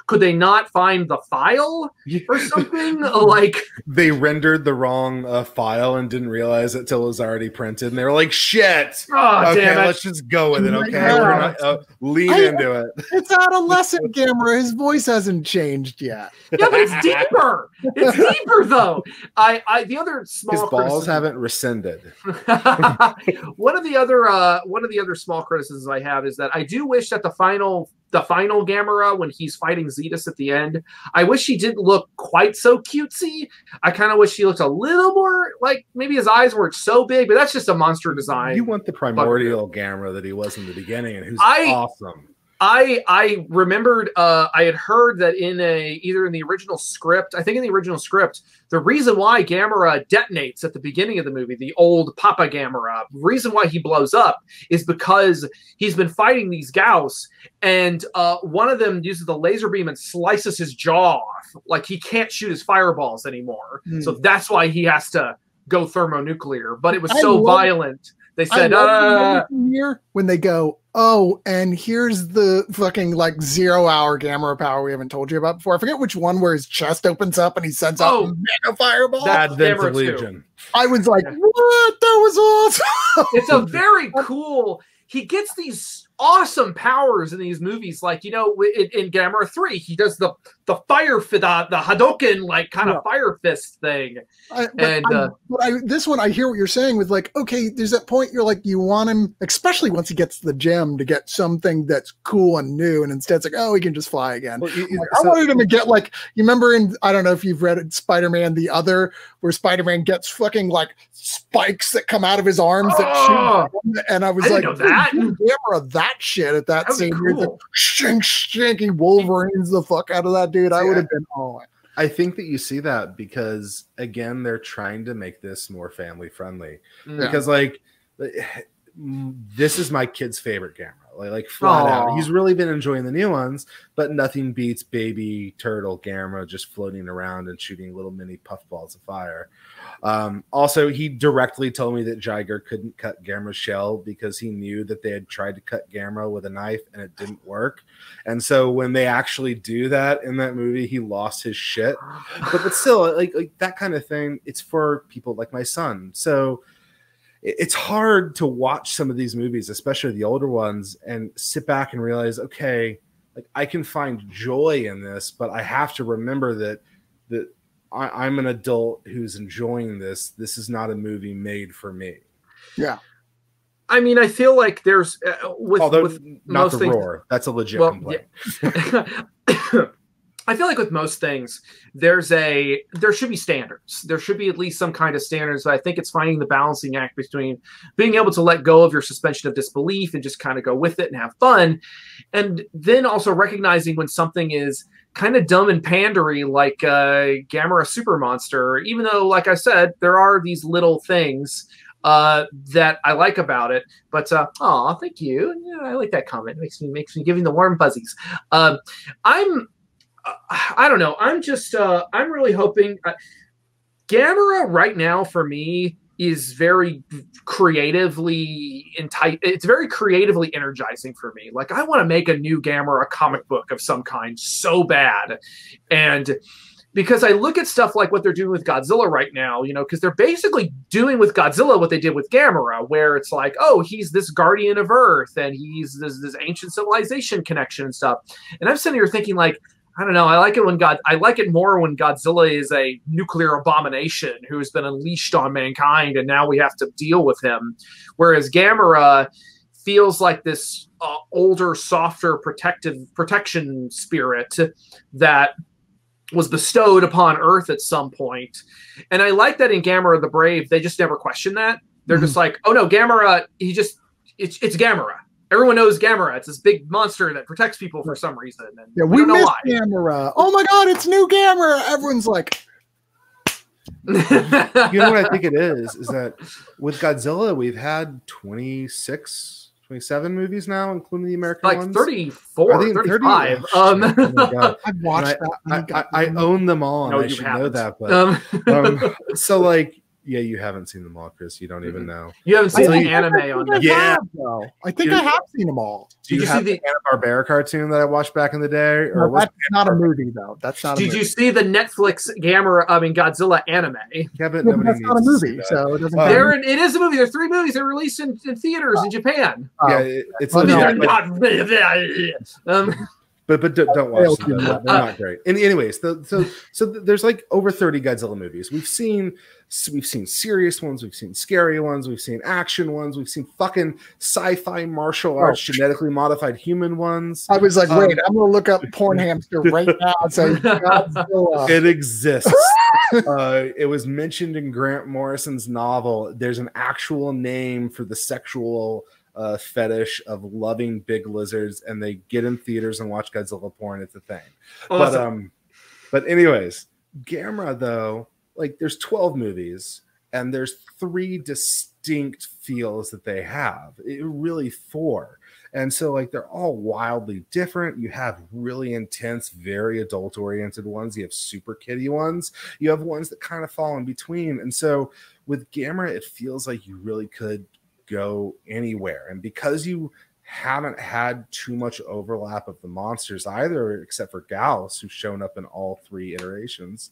could they not find the file or something? Like they rendered the wrong file and didn't realize it till it was already printed. And they were like, shit. Oh, okay, damn it. Let's just go with it. Okay. We're not, lean into it. It's adolescent Gamera. His voice hasn't changed yet. Yeah, but it's deeper. It's deeper though. The other small his balls haven't rescinded. One of the other small criticisms I have is that I do wish that the final Gamera, when he's fighting Zetus at the end, I wish he didn't look quite so cutesy. I kind of wish he looked a little more like maybe his eyes weren't so big, but that's just a monster design. You want the primordial Gamera that he was in the beginning and who's awesome. I remembered I had heard that either in the original script, I think in the original script, the reason why Gamera detonates at the beginning of the movie, the old Papa Gamera, the reason why he blows up is because he's been fighting these Gauss and one of them uses the laser beam and slices his jaw off. Like he can't shoot his fireballs anymore. So that's why he has to go thermonuclear. But it was so violent. They said, here when they go, oh, and here's the fucking like 0 hour Gamera power we haven't told you about before. I forget which one where his chest opens up and he sends out mega fireball. That's Legion. I was like, what? That was awesome. It's a very cool. He gets these awesome powers in these movies, like in Gamera 3, he does the fire the Hadoken like kind of fire fist thing. This one, I hear what you're saying with like, okay, there's that point you're like, you want him, especially once he gets the gem, to get something that's cool and new, and instead it's like, oh, he can just fly again. Well, I wanted him to get like, you remember I don't know if you've read Spider-Man the Other, where Spider-Man gets fucking like spikes that come out of his arms that shoot him, and I was like, that shit at that scene. Cool. Stinky Wolverines the fuck out of that dude. I would have been I think that you see that because again, they're trying to make this more family friendly. Because like this is my kid's favorite Gamera. Like flat out. He's really been enjoying the new ones, but nothing beats baby turtle Gamera just floating around and shooting little mini puffballs of fire. Also, he directly told me that Jiger couldn't cut Gamera's shell because he knew that they had tried to cut Gamera with a knife and it didn't work. And so when they actually do that in that movie, he lost his shit. But still, like that kind of thing, it's for people like my son. So it's hard to watch some of these movies, especially the older ones, and sit back and realize, okay, like I can find joy in this, but I have to remember that I'm an adult who's enjoying this. This is not a movie made for me. Yeah. I mean, I feel like there's with not most the things, roar. That's a legit complaint. Yeah. I feel like with most things, there should be standards. There should be at least some kind of standards. But I think it's finding the balancing act between being able to let go of your suspension of disbelief and just kind of go with it and have fun. And then also recognizing when something is kind of dumb and pandery, like Gamera Super Monster, even though, like I said, there are these little things that I like about it. But thank you. Yeah, I like that comment. It makes me giving the warm fuzzies. I don't know. I'm just, I'm really hoping Gamera right now for me is very creatively it's very creatively energizing for me. Like I want to make a new Gamera comic book of some kind so bad. And because I look at stuff like what they're doing with Godzilla right now, you know, because they're basically doing with Godzilla what they did with Gamera, where it's like, oh, he's this guardian of Earth and he's this ancient civilization connection and stuff. And I'm sitting here thinking, like, I don't know, I like it more when Godzilla is a nuclear abomination who has been unleashed on mankind, and now we have to deal with him. Whereas Gamera feels like this older, softer, protection spirit that was bestowed upon Earth at some point. And I like that in Gamera the Brave, they just never question that. They're just like, oh no, Gamera, it's Gamera. Everyone knows Gamera. It's this big monster that protects people for some reason. And yeah, we miss Gamera. Oh my God, it's new Gamera. Everyone's like, You know what I think it is that with Godzilla, we've had 26, 27 movies now, including the American like ones. 34, 35. Oh my God. I've watched that. I own them all, and No, I you should haven't. know that. But so, like, yeah, you haven't seen them all, Chris. You don't even know. You haven't seen I the anime on Netflix. Yeah. I think I have seen them all. Do you Did you have see the Hanna-Barbera cartoon that I watched back in the day? No, that's not a movie, though. That's not a Did movie. you see the Netflix Godzilla anime? Yeah, but Yeah, nobody but that's needs not a to see movie, that. so it doesn't Oh. matter. It is a movie. There are 3 movies that are released in theaters in Japan. Yeah, it's Well, no, legit, but don't watch them. They're not great. And anyways, so there's like over 30 Godzilla movies. We've seen serious ones, we've seen scary ones, we've seen action ones, we've seen fucking sci-fi martial arts genetically modified human ones. I was like, wait, I'm going to look up Porn Hamster right now and say Godzilla. It exists. It was mentioned in Grant Morrison's novel. There's an actual name for the sexual fetish of loving big lizards, and they get in theaters and watch Godzilla porn. It's a thing. Awesome. But anyways, Gamera though, like there's 12 movies and there's 3 distinct feels that they have. Really 4. And so like they're all wildly different. You have really intense, very adult oriented ones. You have super kiddie ones. You have ones that kind of fall in between. And so with Gamera, it feels like you really could go anywhere. And because you haven't had too much overlap of the monsters either, except for Gauss, who's shown up in all 3 iterations,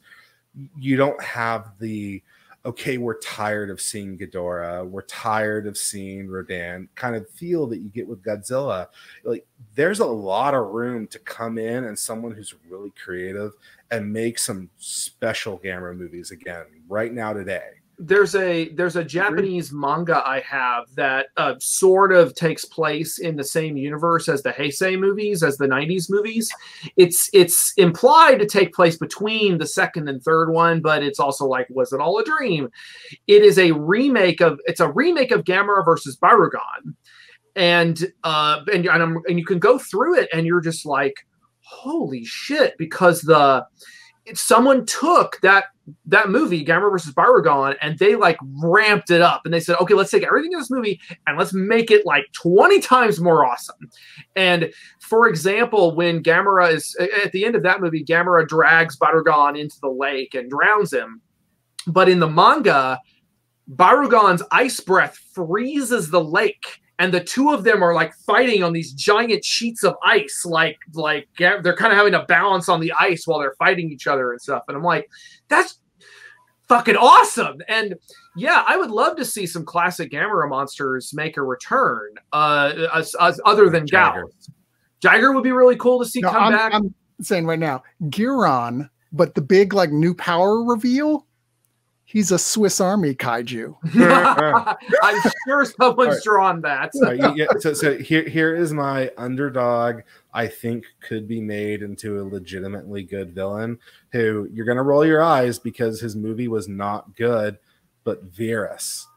you don't have the, okay, we're tired of seeing Ghidorah, we're tired of seeing Rodan kind of feel that you get with Godzilla. Like there's a lot of room to come in and someone who's really creative and make some special Gamera movies again right now today. There's a Japanese manga I have that sort of takes place in the same universe as the Heisei movies, as the 90s movies. It's implied to take place between the second and third one, but it's also like, was it all a dream? It's a remake of Gamera versus Barugon. And you can go through it and you're just like, holy shit, because someone took that movie, Gamera versus Barugon, and they like ramped it up and they said, okay, let's take everything in this movie and let's make it like 20 times more awesome. And for example, when Gamera is at the end of that movie, Gamera drags Barugon into the lake and drowns him. But in the manga, Barugon's ice breath freezes the lake. And the 2 of them are like fighting on these giant sheets of ice, like they're kind of having a balance on the ice while they're fighting each other and stuff. And I'm like, that's fucking awesome. And yeah, I would love to see some classic Gamera monsters make a return, as other than Gauss. Jiger would be really cool to see come back. I'm saying right now, Giron, but the big like new power reveal. He's a Swiss Army kaiju. I'm sure someone's drawn that. So here is my underdog. I think could be made into a legitimately good villain who you're going to roll your eyes because his movie was not good, but Virus.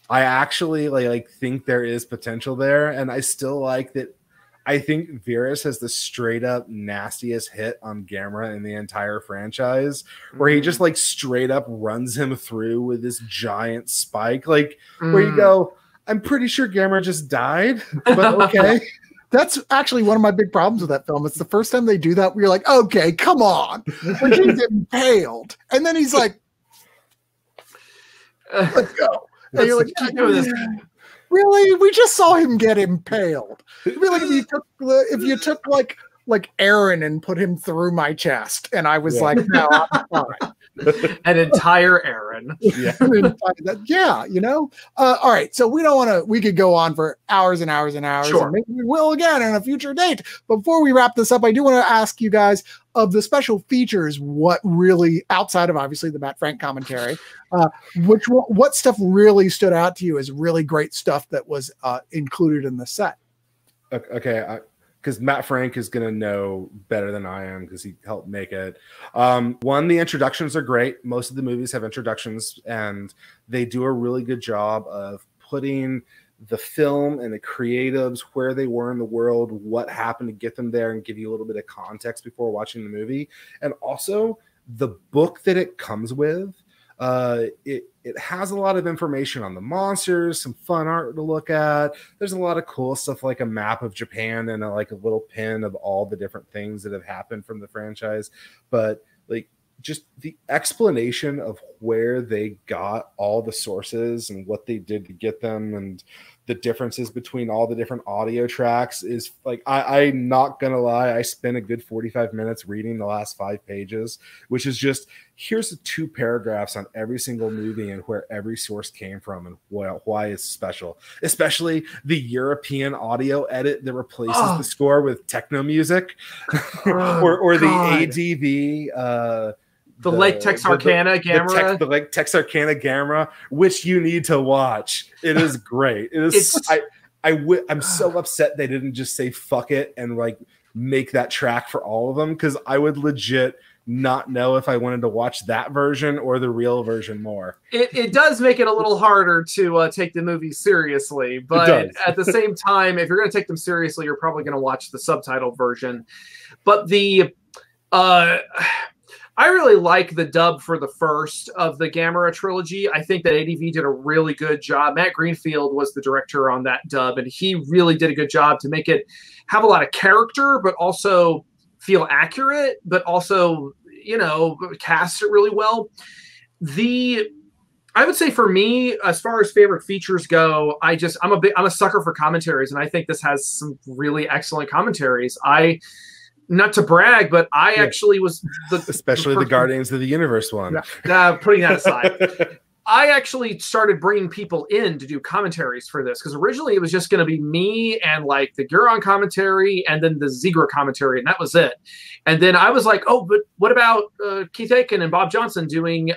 I actually like think there is potential there, and I still like that. I think Virus has the straight up nastiest hit on Gamera in the entire franchise, where he just like straight up runs him through with this giant spike, like where you go, I'm pretty sure Gamera just died, but okay. That's actually one of my big problems with that film. It's the first time they do that where you're like, okay, come on. When he's impaled. And then he's like, let's go. And you're like, really? We just saw him get impaled. It'd be like if you took like like Aaron and put him through my chest. And I was like, no, I'm fine. An entire Aaron. Yeah. Yeah, you know. All right, so we don't want to. We could go on for hours and hours and hours. Sure. And maybe we will again on a future date. Before we wrap this up, I do want to ask you guys of the special features, what really, outside of obviously the Matt Frank commentary, what stuff really stood out to you as really great stuff that was included in the set? Okay, because Matt Frank is going to know better than I am because he helped make it. One, the introductions are great. Most of the movies have introductions, and they do a really good job of putting the film and the creatives, where they were in the world, what happened to get them there, and give you a little bit of context before watching the movie. And also the book that it comes with. It has a lot of information on the monsters, some fun art to look at. There's a lot of cool stuff like a map of Japan and like a little pin of all the different things that have happened from the franchise. But like just the explanation of where they got all the sources and what they did to get them and the differences between all the different audio tracks is like, I'm not gonna lie, I spent a good 45 minutes reading the last 5 pages, which is just, here's the 2 paragraphs on every single movie and where every source came from and why it's special. Especially the European audio edit that replaces the score with techno music or the ADV the Lake Texarkana Gamera. The Lake Texarkana Gamera, which you need to watch. It is great. It is. I'm so upset they didn't just say fuck it and like make that track for all of them, because I would legit not know if I wanted to watch that version or the real version more. It does make it a little harder to take the movie seriously, but at the same time, if you're going to take them seriously, you're probably going to watch the subtitled version. But the I really like the dub for the first of the Gamera trilogy. I think that ADV did a really good job. Matt Greenfield was the director on that dub, and he really did a good job to make it have a lot of character, but also feel accurate, but also, you know, cast it really well. I would say for me, as far as favorite features go, I'm a sucker for commentaries, and I think this has some really excellent commentaries. Not to brag, but I actually was especially the Guardians of the Universe one. Putting that aside, I actually started bringing people in to do commentaries for this, because originally it was just going to be me and like the Guron commentary and then the Ziegler commentary, and that was it. And then I was like, oh, but what about Keith Aiken and Bob Johnson doing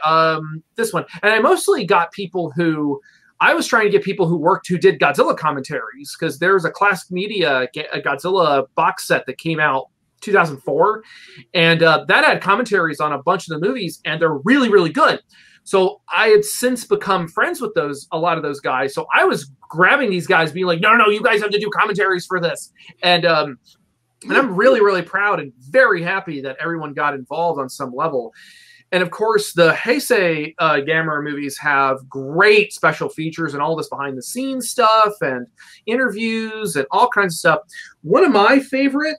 this one? And I mostly got people who I was trying to get people who did Godzilla commentaries, because there's a Classic Media a Godzilla box set that came out 2004, and that had commentaries on a bunch of the movies, and they're really, really good. So I had since become friends with a lot of those guys. So I was grabbing these guys, being like, no, you guys have to do commentaries for this. And I'm really, really proud and very happy that everyone got involved on some level. And of course, the Heisei Gamera movies have great special features and all this behind the scenes stuff and interviews and all kinds of stuff. One of my favorite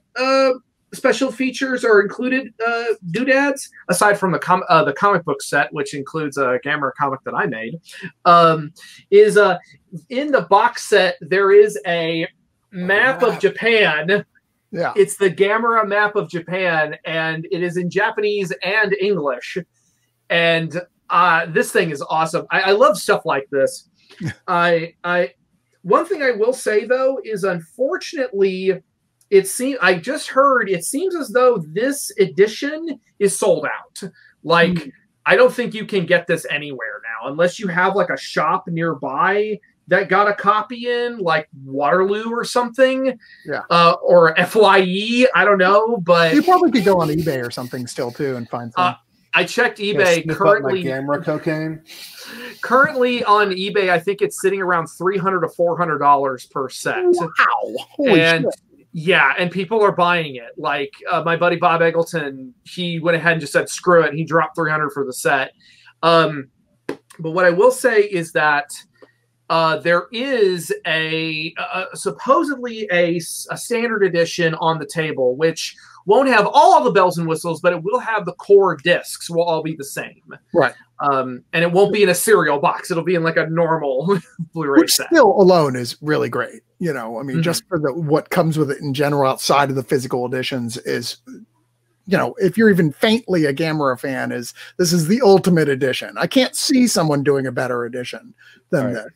special features are included doodads, aside from the comic book set, which includes a Gamera comic that I made, is in the box set there is a map of Japan. Yeah, it's the Gamera Map of Japan, and it is in Japanese and English. And this thing is awesome. I love stuff like this. One thing I will say though is, unfortunately, I just heard it seems as though this edition is sold out. Like, I don't think you can get this anywhere now unless you have like a shop nearby that got a copy in, like Waterloo or something. Yeah. Or FYE, I don't know, but you probably could go on eBay or something still too and find some. I checked eBay currently. Gamera cocaine. Currently on eBay, I think it's sitting around $300 to $400 per set. Wow! Holy shit. Yeah, and people are buying it. Like my buddy Bob Eggleton, he went ahead and just said screw it, and he dropped $300 for the set. But what I will say is that there is supposedly a standard edition on the table, which won't have all the bells and whistles, but it will have the core discs will all be the same. Right. And it won't be in a cereal box. It'll be in like a normal Blu-ray Which set. still alone is really great. You know, I mean, just for what comes with it in general outside of the physical editions is, you know, if you're even faintly a Gamera fan, this is the ultimate edition. I can't see someone doing a better edition than this,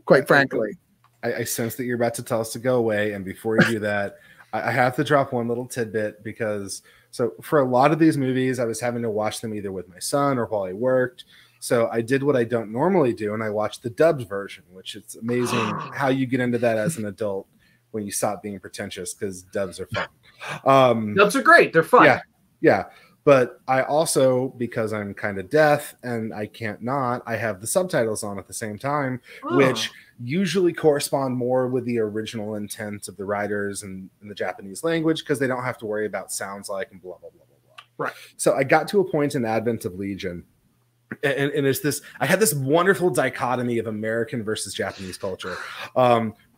quite frankly. I sense that you're about to tell us to go away. And before you do that, I have to drop one little tidbit because so for a lot of these movies, I was having to watch them either with my son or while I worked. So I did what I don't normally do, and I watched the dubbed version, which it's amazing how you get into that as an adult when you stop being pretentious because dubs are fun. Dubs are great. They're fun. Yeah. But I also, because I'm kind of deaf and I can't not, I have the subtitles on at the same time, which usually correspond more with the original intent of the writers in the Japanese language because they don't have to worry about sounds like and blah, blah, blah, blah, blah. Right. So I got to a point in Advent of Legion, and it's this, I had this wonderful dichotomy of American versus Japanese culture,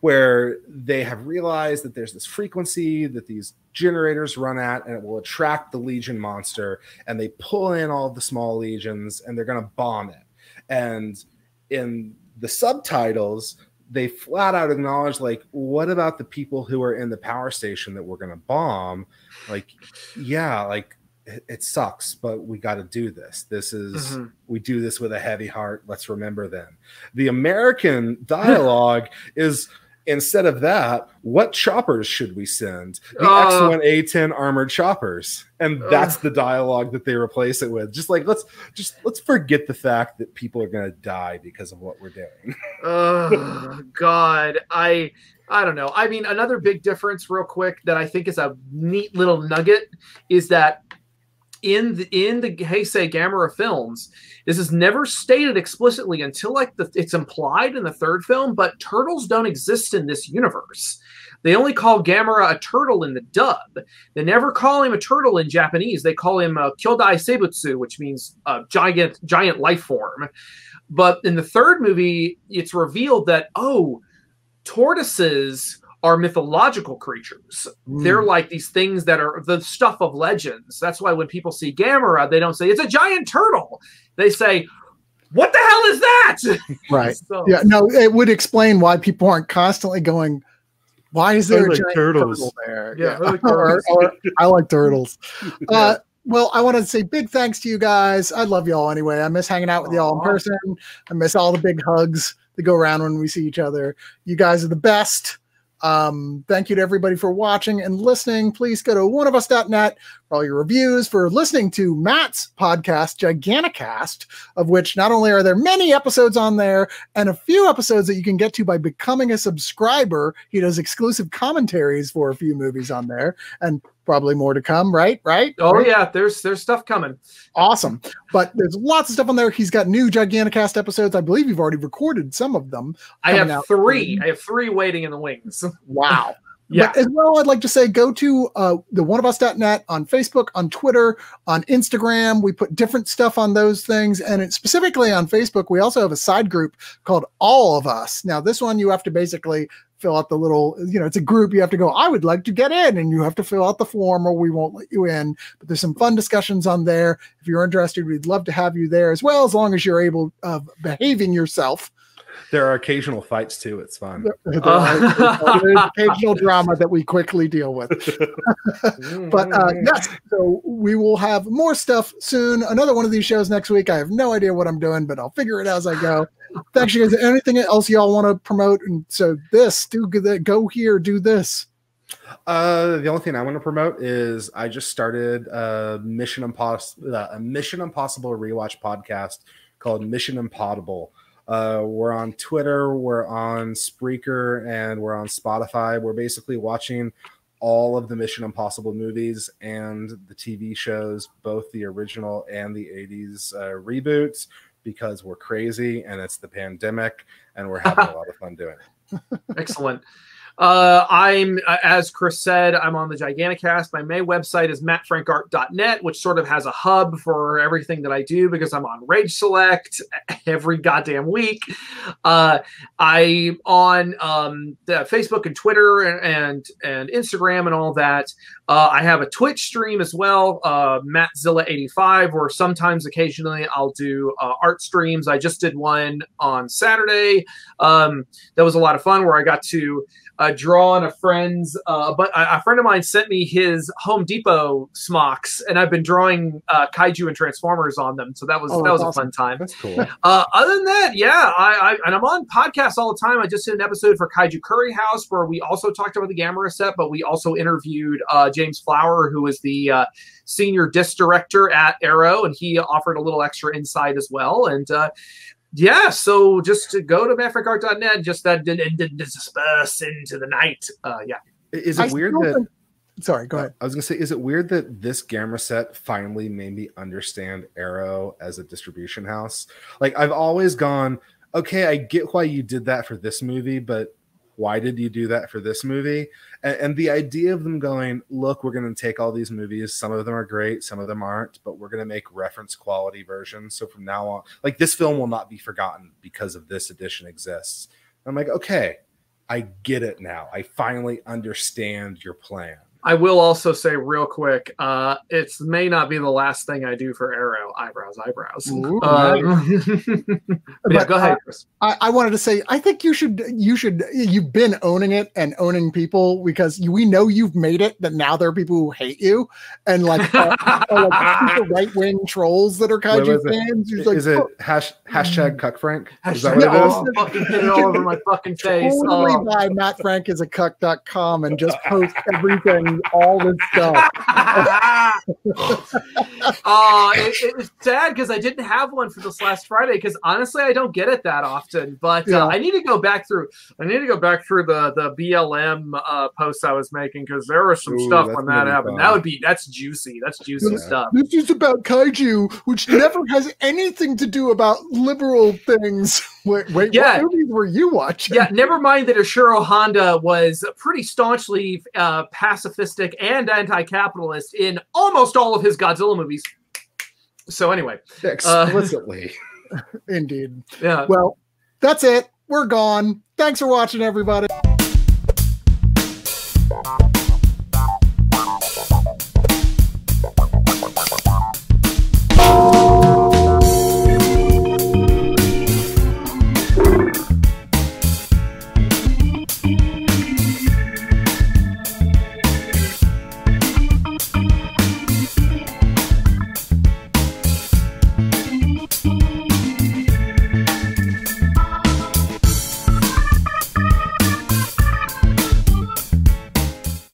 where they have realized that there's this frequency that these generators run at, and it will attract the Legion monster, and they pull in all the small legions, and they're going to bomb it. And in the subtitles, they flat out acknowledge, like, what about the people who are in the power station that we're going to bomb? Like, yeah, like, it sucks, but we got to do this. This is, we do this with a heavy heart. Let's remember them. The American dialogue is, instead of that, what choppers should we send? The X1A10 armored choppers. And that's the dialogue that they replace it with. Just like, let's forget the fact that people are going to die because of what we're doing. Oh, God. I don't know. I mean, another big difference real quick that I think is a neat little nugget is that in the Heisei Gamera films, this is never stated explicitly until like it's implied in the third film, but turtles don't exist in this universe. They only call Gamera a turtle in the dub. They never call him a turtle in Japanese. They call him Kyodai Seibutsu, which means giant life form. But in the third movie, it's revealed that, tortoises are mythological creatures. They're like these things that are the stuff of legends. That's why when people see Gamera, they don't say, it's a giant turtle. They say, what the hell is that? Right. Yeah, no, it would explain why people aren't constantly going, why is there a giant turtle there? Yeah, I like or I like turtles. Well, I want to say big thanks to you guys. I love y'all anyway. I miss hanging out with y'all in person. I miss all the big hugs that go around when we see each other. You guys are the best. Thank you to everybody for watching and listening. Please go to Oneofus.net for all your reviews, for listening to Matt's podcast, Giganticast, of which not only are there many episodes on there and a few episodes that you can get to by becoming a subscriber. He does exclusive commentaries for a few movies on there and probably more to come, right? Yeah, there's stuff coming. Awesome. But there's lots of stuff on there. He's got new Giganticast episodes. I believe you've already recorded some of them. I have 3. I have 3 waiting in the wings. Wow. Yeah. But as well, I'd like to say go to the Oneofus.net on Facebook, on Twitter, on Instagram. We put different stuff on those things. And specifically on Facebook, we also have a side group called All of Us. Now, this one, you have to basically fill out the little, it's a group. You have to go, I would like to get in, and you have to fill out the form or we won't let you in. But there's some fun discussions on there. If you're interested, we'd love to have you there as well, as long as you're able of behaving yourself. There are occasional fights too. It's fun. There's occasional drama that we quickly deal with. But yes, so we will have more stuff soon. Another one of these shows next week. I have no idea what I'm doing, but I'll figure it out as I go. Thanks, you guys. Anything else y'all want to promote? And so go here, do this. The only thing I want to promote is I just started a Mission Impossible rewatch podcast called Mission Impotable. We're on Twitter, we're on Spreaker, and we're on Spotify. We're basically watching all of the Mission Impossible movies and the TV shows, both the original and the 80s reboots, because we're crazy and it's the pandemic and we're having a lot of fun doing it. Excellent. I'm, as Chris said, I'm on the Giganticast. My main website is mattfrankart.net, which sort of has a hub for everything that I do because I'm on Rage Select every goddamn week. I'm on the Facebook and Twitter and Instagram and all that. I have a Twitch stream as well, Mattzilla85, where sometimes occasionally I'll do art streams. I just did one on Saturday. That was a lot of fun where I got to draw on a friend's, but a friend of mine sent me his Home Depot smocks, and I've been drawing Kaiju and Transformers on them. So that was awesome. A fun time. That's cool. Other than that, yeah, and I'm on podcasts all the time. I just did an episode for Kaiju Curry House where we also talked about the Gamera set, but we also interviewed James Flower, who is the senior disc director at Arrow, and he offered a little extra insight as well. And yeah, so just to go to mattfrankart.net, just that and disperse into the night. Yeah. Is it weird that... Sorry, go ahead. I was going to say, is it weird that this Gamera set finally made me understand Arrow as a distribution house? Like, I've always gone, okay, I get why you did that for this movie, but why did you do that for this movie? And the idea of them going, look, we're going to take all these movies. Some of them are great, some of them aren't, but we're going to make reference quality versions. So from now on, like, this film will not be forgotten because of this edition exists. I'm like, okay, I get it now. I finally understand your plan. I will also say real quick, it may not be the last thing I do for Arrow. Eyebrows. Ooh, yeah, go ahead, Chris. I wanted to say, I think you've been owning it and owning people because we know you've made it, that now there are people who hate you and like right-wing trolls that are Kaiju fans. Is it hashtag cuckfrank? Is that what it is? Fucking hit it all over my fucking face. Totally buy mattfrankisacuck.com and just post everything. All this stuff. It's sad because I didn't have one for this last Friday because honestly I don't get it that often. But I need to go back through. I need to go back through the BLM posts I was making because there was some stuff when that happened. That's juicy. That's juicy stuff. This is about Kaiju, which never has anything to do about liberal things. Wait, what movies were you watching? Yeah, never mind that Ishiro Honda was pretty staunchly pacifistic and anti-capitalist in almost all of his Godzilla movies. So anyway. Explicitly. Indeed. Yeah. Well, that's it. We're gone. Thanks for watching, everybody.